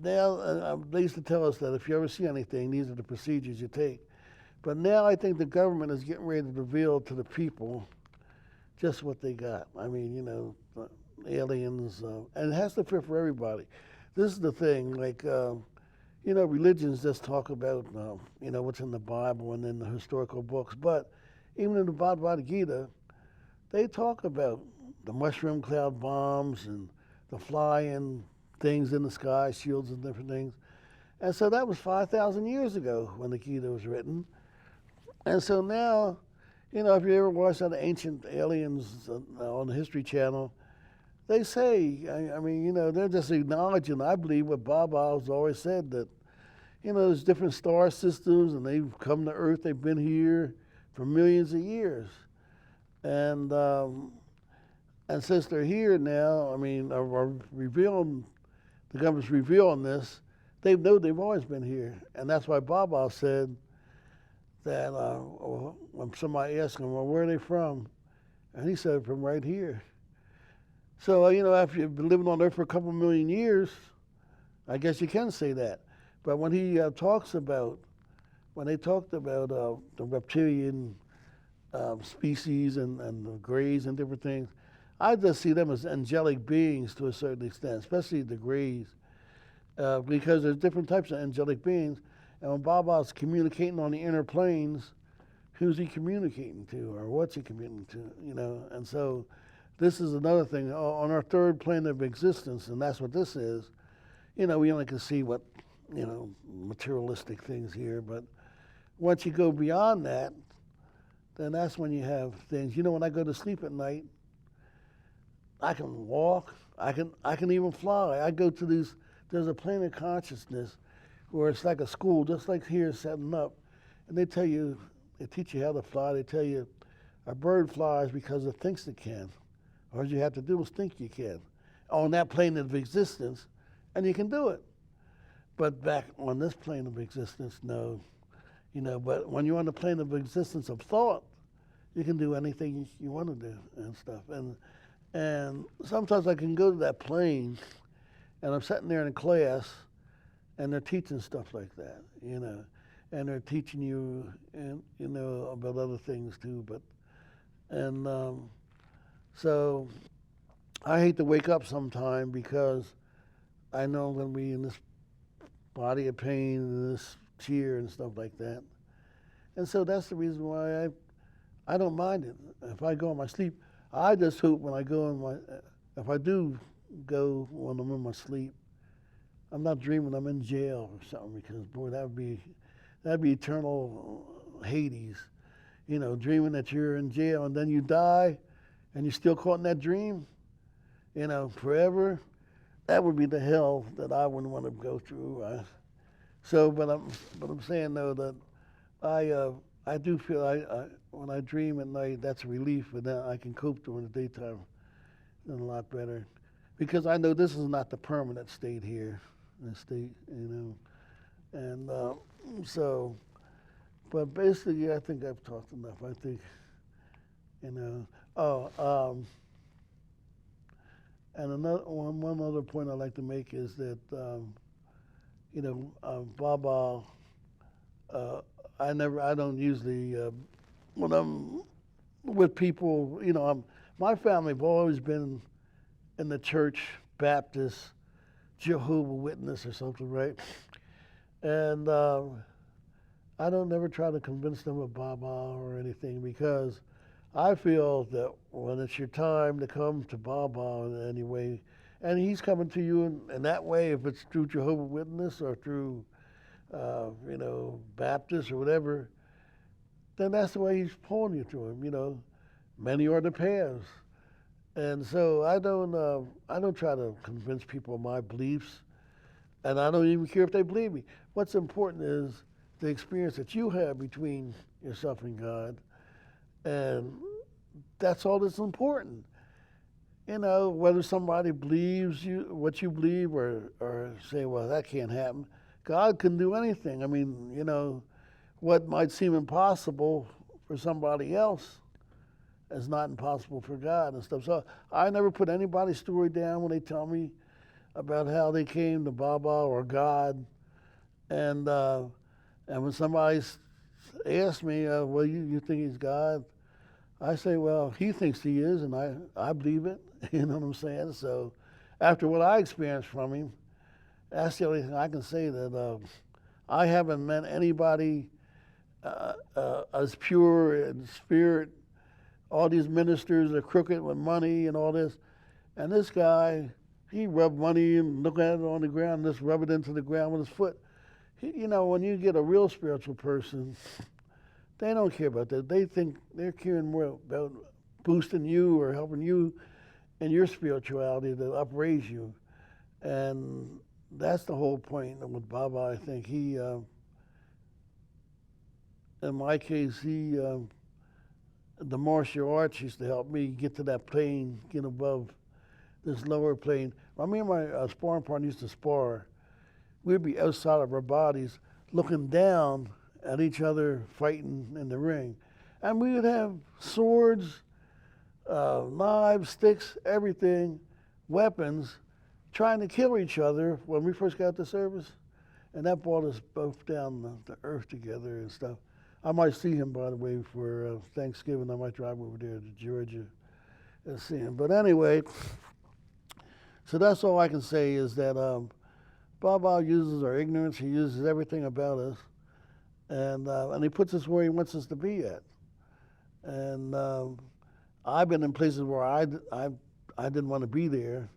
they used to tell us that if you ever see anything, these are the procedures you take. But now I think the government is getting ready to reveal to the people just what they got. Aliens, and it has to fit for everybody. This is the thing, like, religions just talk about, what's in the Bible and in the historical books. But even in the Bhagavad Gita, they talk about the mushroom cloud bombs and the flying things in the sky, shields and different things. And so that was 5,000 years ago when the Gita was written. And so now, if you ever watch that Ancient Aliens on the History Channel, they say, they're just acknowledging, I believe, what Baba has always said, that, there's different star systems and they've come to Earth, they've been here for millions of years. And since they're here now, are revealing, the government's revealing this, they know they've always been here. And that's why Baba said that when somebody asked him, well, where are they from? And he said, from right here. So, after you've been living on Earth for a couple million years, I guess you can say that. But when he talked about the reptilian species and the Greys and different things, I just see them as angelic beings to a certain extent, especially the Greys, because there's different types of angelic beings. And when Baba's communicating on the inner planes, who's he communicating to, or what's he communicating to? And so this is another thing on our third plane of existence, and that's what this is. We only can see what materialistic things here, but once you go beyond that, then that's when you have things. When I go to sleep at night, I can walk, I can even fly. I go to there's a plane of consciousness where it's like a school, just like here setting up, and they teach you how to fly. They tell you a bird flies because it thinks it can. All you have to do is think you can on that plane of existence, and you can do it. But back on this plane of existence, no. But when you're on the plane of existence of thought, you can do anything you want to do and stuff. And sometimes I can go to that plane, and I'm sitting there in class, and they're teaching stuff like that, and they're teaching you, about other things too. So I hate to wake up sometime because I know I'm going to be in this body of pain and this cheer and stuff like that. And so that's the reason why I don't mind it. If I go in my sleep, I just hope when I go if I do go when I'm in my sleep, I'm not dreaming I'm in jail or something, because boy, that'd be eternal Hades. Dreaming that you're in jail and then you die and you're still caught in that dream, forever. That would be the hell that I wouldn't want to go through. But I'm saying though that I do feel when I dream at night, that's a relief, and then I can cope during the daytime a lot better, because I know this is not the permanent state here, and so. But basically, I think I've talked enough. I think, and one other point I'd like to make is that, Baba, I don't usually, when I'm with people, my family have always been in the church, Baptist, Jehovah's Witness or something, right? And I don't never try to convince them of Baba or anything, because I feel that when it's your time to come to Baba in any way, and he's coming to you in that way, if it's through Jehovah's Witness or through, Baptist or whatever, then that's the way he's pulling you to him. Many are the paths, and so I don't try to convince people of my beliefs, and I don't even care if they believe me. What's important is the experience that you have between yourself and God, and that's all that's important. Whether somebody believes what you believe or say, well, that can't happen. God can do anything. What might seem impossible for somebody else is not impossible for God and stuff. So I never put anybody's story down when they tell me about how they came to Baba or God. And when somebody asks me, well, you think he's God? I say, well, he thinks he is, and I believe it. You know what I'm saying? So after what I experienced from him, That's the only thing I can say that I haven't met anybody as pure in spirit. All these ministers are crooked with money and all this. And this guy, he rubbed money and look at it on the ground, and just rub it into the ground with his foot. You know, when you get a real spiritual person, they don't care about that. They think they're caring more about boosting you or helping you in your spirituality to upraise you. And that's the whole point with Baba. I think he, in my case, the martial arts used to help me get to that plane, get above this lower plane. When me and my sparring partner used to spar, we'd be outside of our bodies looking down at each other fighting in the ring. And we would have swords, knives, sticks, everything, weapons, trying to kill each other when we first got to service. And that brought us both down the earth together and stuff. I might see him, by the way, for Thanksgiving. I might drive over there to Georgia and see him. But anyway, so that's all I can say is that Baba uses our ignorance. He uses everything about us. And he puts us where he wants us to be at. And I've been in places where I didn't want to be there,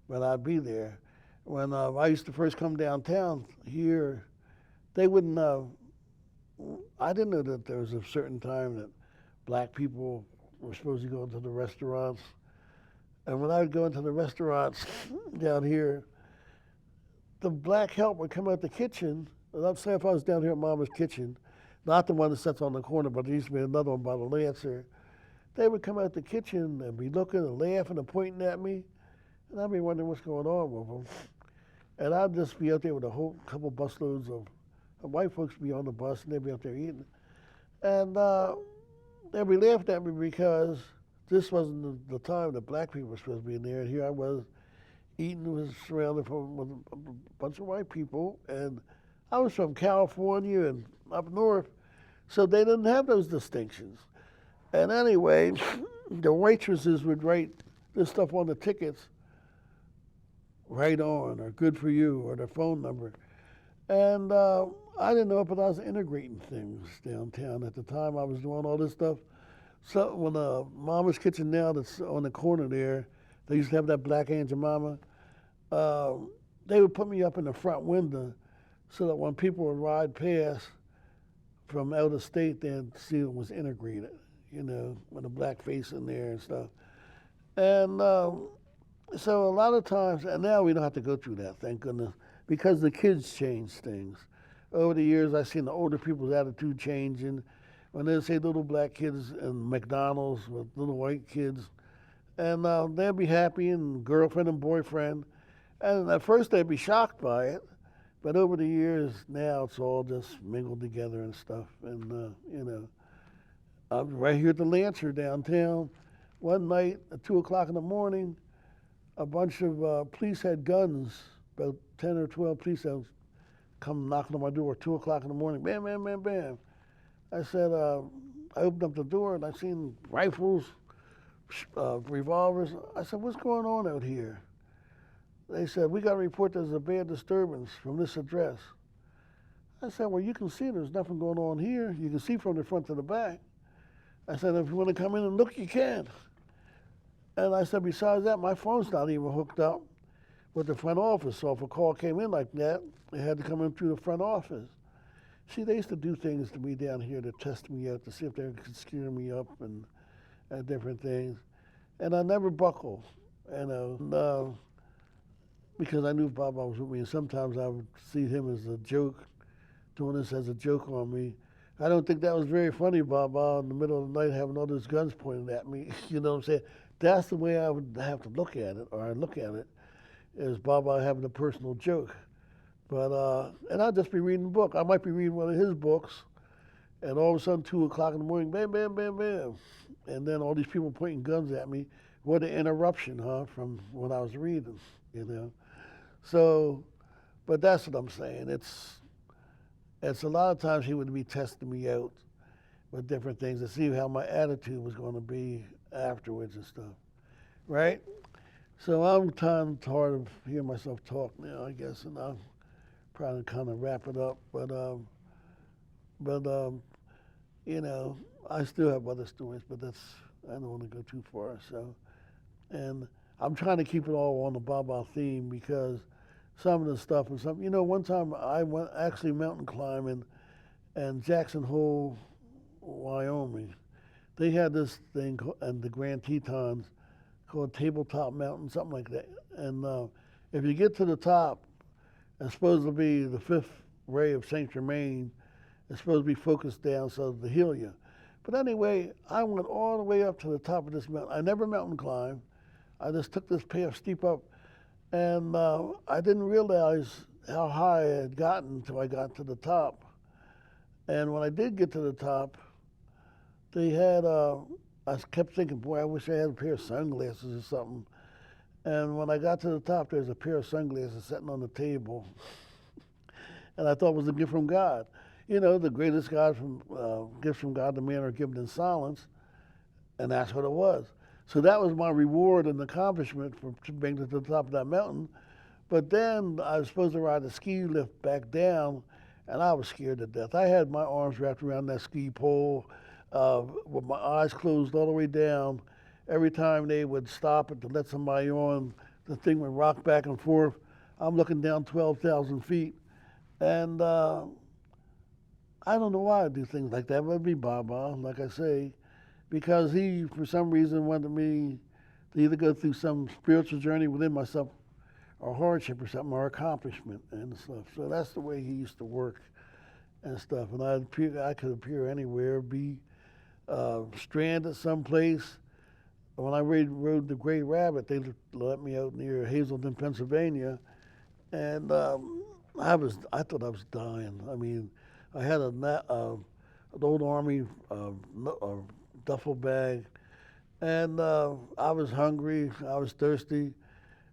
but I'd be there. When I used to first come downtown here, they wouldn't, I didn't know that there was a certain time that black people were supposed to go into the restaurants. And when I would go into the restaurants down here, the black help would come out the kitchen. And I'm saying if I was down here at Mama's kitchen, not the one that sits on the corner, but there used to be another one by the Lancer, they would come out the kitchen and be looking and laughing and pointing at me. And I'd be wondering what's going on with them. And I'd just be out there with a whole couple busloads of white folks be on the bus and they'd be out there eating. And they'd be laughing at me because this wasn't the time that black people were supposed to be in there. And here I was eating, was surrounded with a bunch of white people. And I was from California and up north, so they didn't have those distinctions. And anyway, the waitresses would write this stuff on the tickets, right on, or good for you, or their phone number. And I didn't know it, but I was integrating things downtown. At the time, I was doing all this stuff. So when Mama's Kitchen now that's on the corner there, they used to have that Black Angel Mama, they would put me up in the front window so that when people would ride past from out of state, they'd see it was integrated, you know, with a black face in there and stuff. And so a lot of times, and now we don't have to go through that, thank goodness, because the kids change things. Over the years, I've seen the older people's attitude changing. When they say little black kids in McDonald's with little white kids, and they'd be happy and girlfriend and boyfriend. And at first they'd be shocked by it, but over the years now it's all just mingled together and stuff. And you know, I'm right here at the Lancer downtown. One night at 2 o'clock in the morning, a bunch of police had guns, about 10 or 12 police had come knocking on my door at 2 o'clock in the morning. Bam, bam, bam, bam. I said, I opened up the door and I seen rifles, revolvers. I said, what's going on out here? They said, we got a report there's a bad disturbance from this address. I said, well, you can see there's nothing going on here. You can see from the front to the back. I said, if you want to come in and look, you can. And I said, besides that, my phone's not even hooked up with the front office. So if a call came in like that, they had to come in through the front office. See, they used to do things to me down here to test me out, to see if they could scare me up and different things. And I never buckled, you know, because I knew Baba was with me. And sometimes I would see him as a joke, doing this as a joke on me. I don't think that was very funny, Baba, in the middle of the night having all those guns pointed at me. You know what I'm saying? That's the way I would have to look at it, or I look at it, is Baba having a personal joke. But, and I'd just be reading a book. I might be reading one of his books, and all of a sudden, 2 o'clock in the morning, bam, bam, bam, bam. And then all these people pointing guns at me. What an interruption, huh, from what I was reading, you know? So, but that's what I'm saying. It's a lot of times he would be testing me out with different things to see how my attitude was going to be afterwards and stuff, right? So I'm tired of hearing myself talk now, I guess, and I'm trying to kind of wrap it up. But you know, I still have other stories, but I don't want to go too far. So, and I'm trying to keep it all on the Baba theme because some of the stuff and some, one time I went actually mountain climbing in Jackson Hole, Wyoming. They had this thing and the Grand Tetons called Tabletop Mountain, something like that. And if you get to the top, it's supposed to be the fifth ray of Saint Germain. It's supposed to be focused down so to heal you. But anyway, I went all the way up to the top of this mountain. I never mountain climbed. I just took this path steep up, and I didn't realize how high I had gotten until I got to the top. And when I did get to the top, they had, I kept thinking, boy, I wish I had a pair of sunglasses or something. And when I got to the top, there's a pair of sunglasses sitting on the table. And I thought it was a gift from God. The greatest gifts from God to man are given in silence. And that's what it was. So that was my reward and accomplishment for being to the top of that mountain. But then I was supposed to ride a ski lift back down, and I was scared to death. I had my arms wrapped around that ski pole with my eyes closed all the way down. Every time they would stop it to let somebody on, the thing would rock back and forth. I'm looking down 12,000 feet. And I don't know why I do things like that, but it'd be Baba, like I say, because he, for some reason, wanted me to either go through some spiritual journey within myself or hardship or something, or accomplishment and stuff. So that's the way he used to work and stuff. And I could appear anywhere, be stranded someplace. When I rode the Gray Rabbit, they let me out near Hazelden, Pennsylvania, and I thought I was dying. I mean, I had an old army duffel bag, and I was hungry, I was thirsty,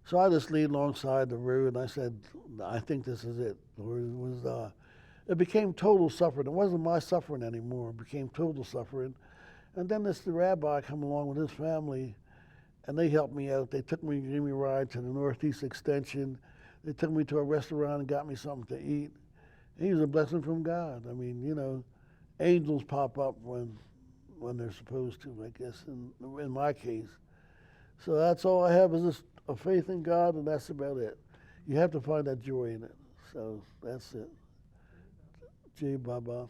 so I just laid alongside the road and I said, I think this is it. It became total suffering. It wasn't my suffering anymore. It became total suffering. And then the rabbi come along with his family, and they helped me out. They took me, gave me a ride to the Northeast Extension. They took me to a restaurant and got me something to eat. He was a blessing from God. I mean, angels pop up when they're supposed to, I guess, in my case. So that's all I have is just a faith in God, and that's about it. You have to find that joy in it. So that's it. Jai Baba.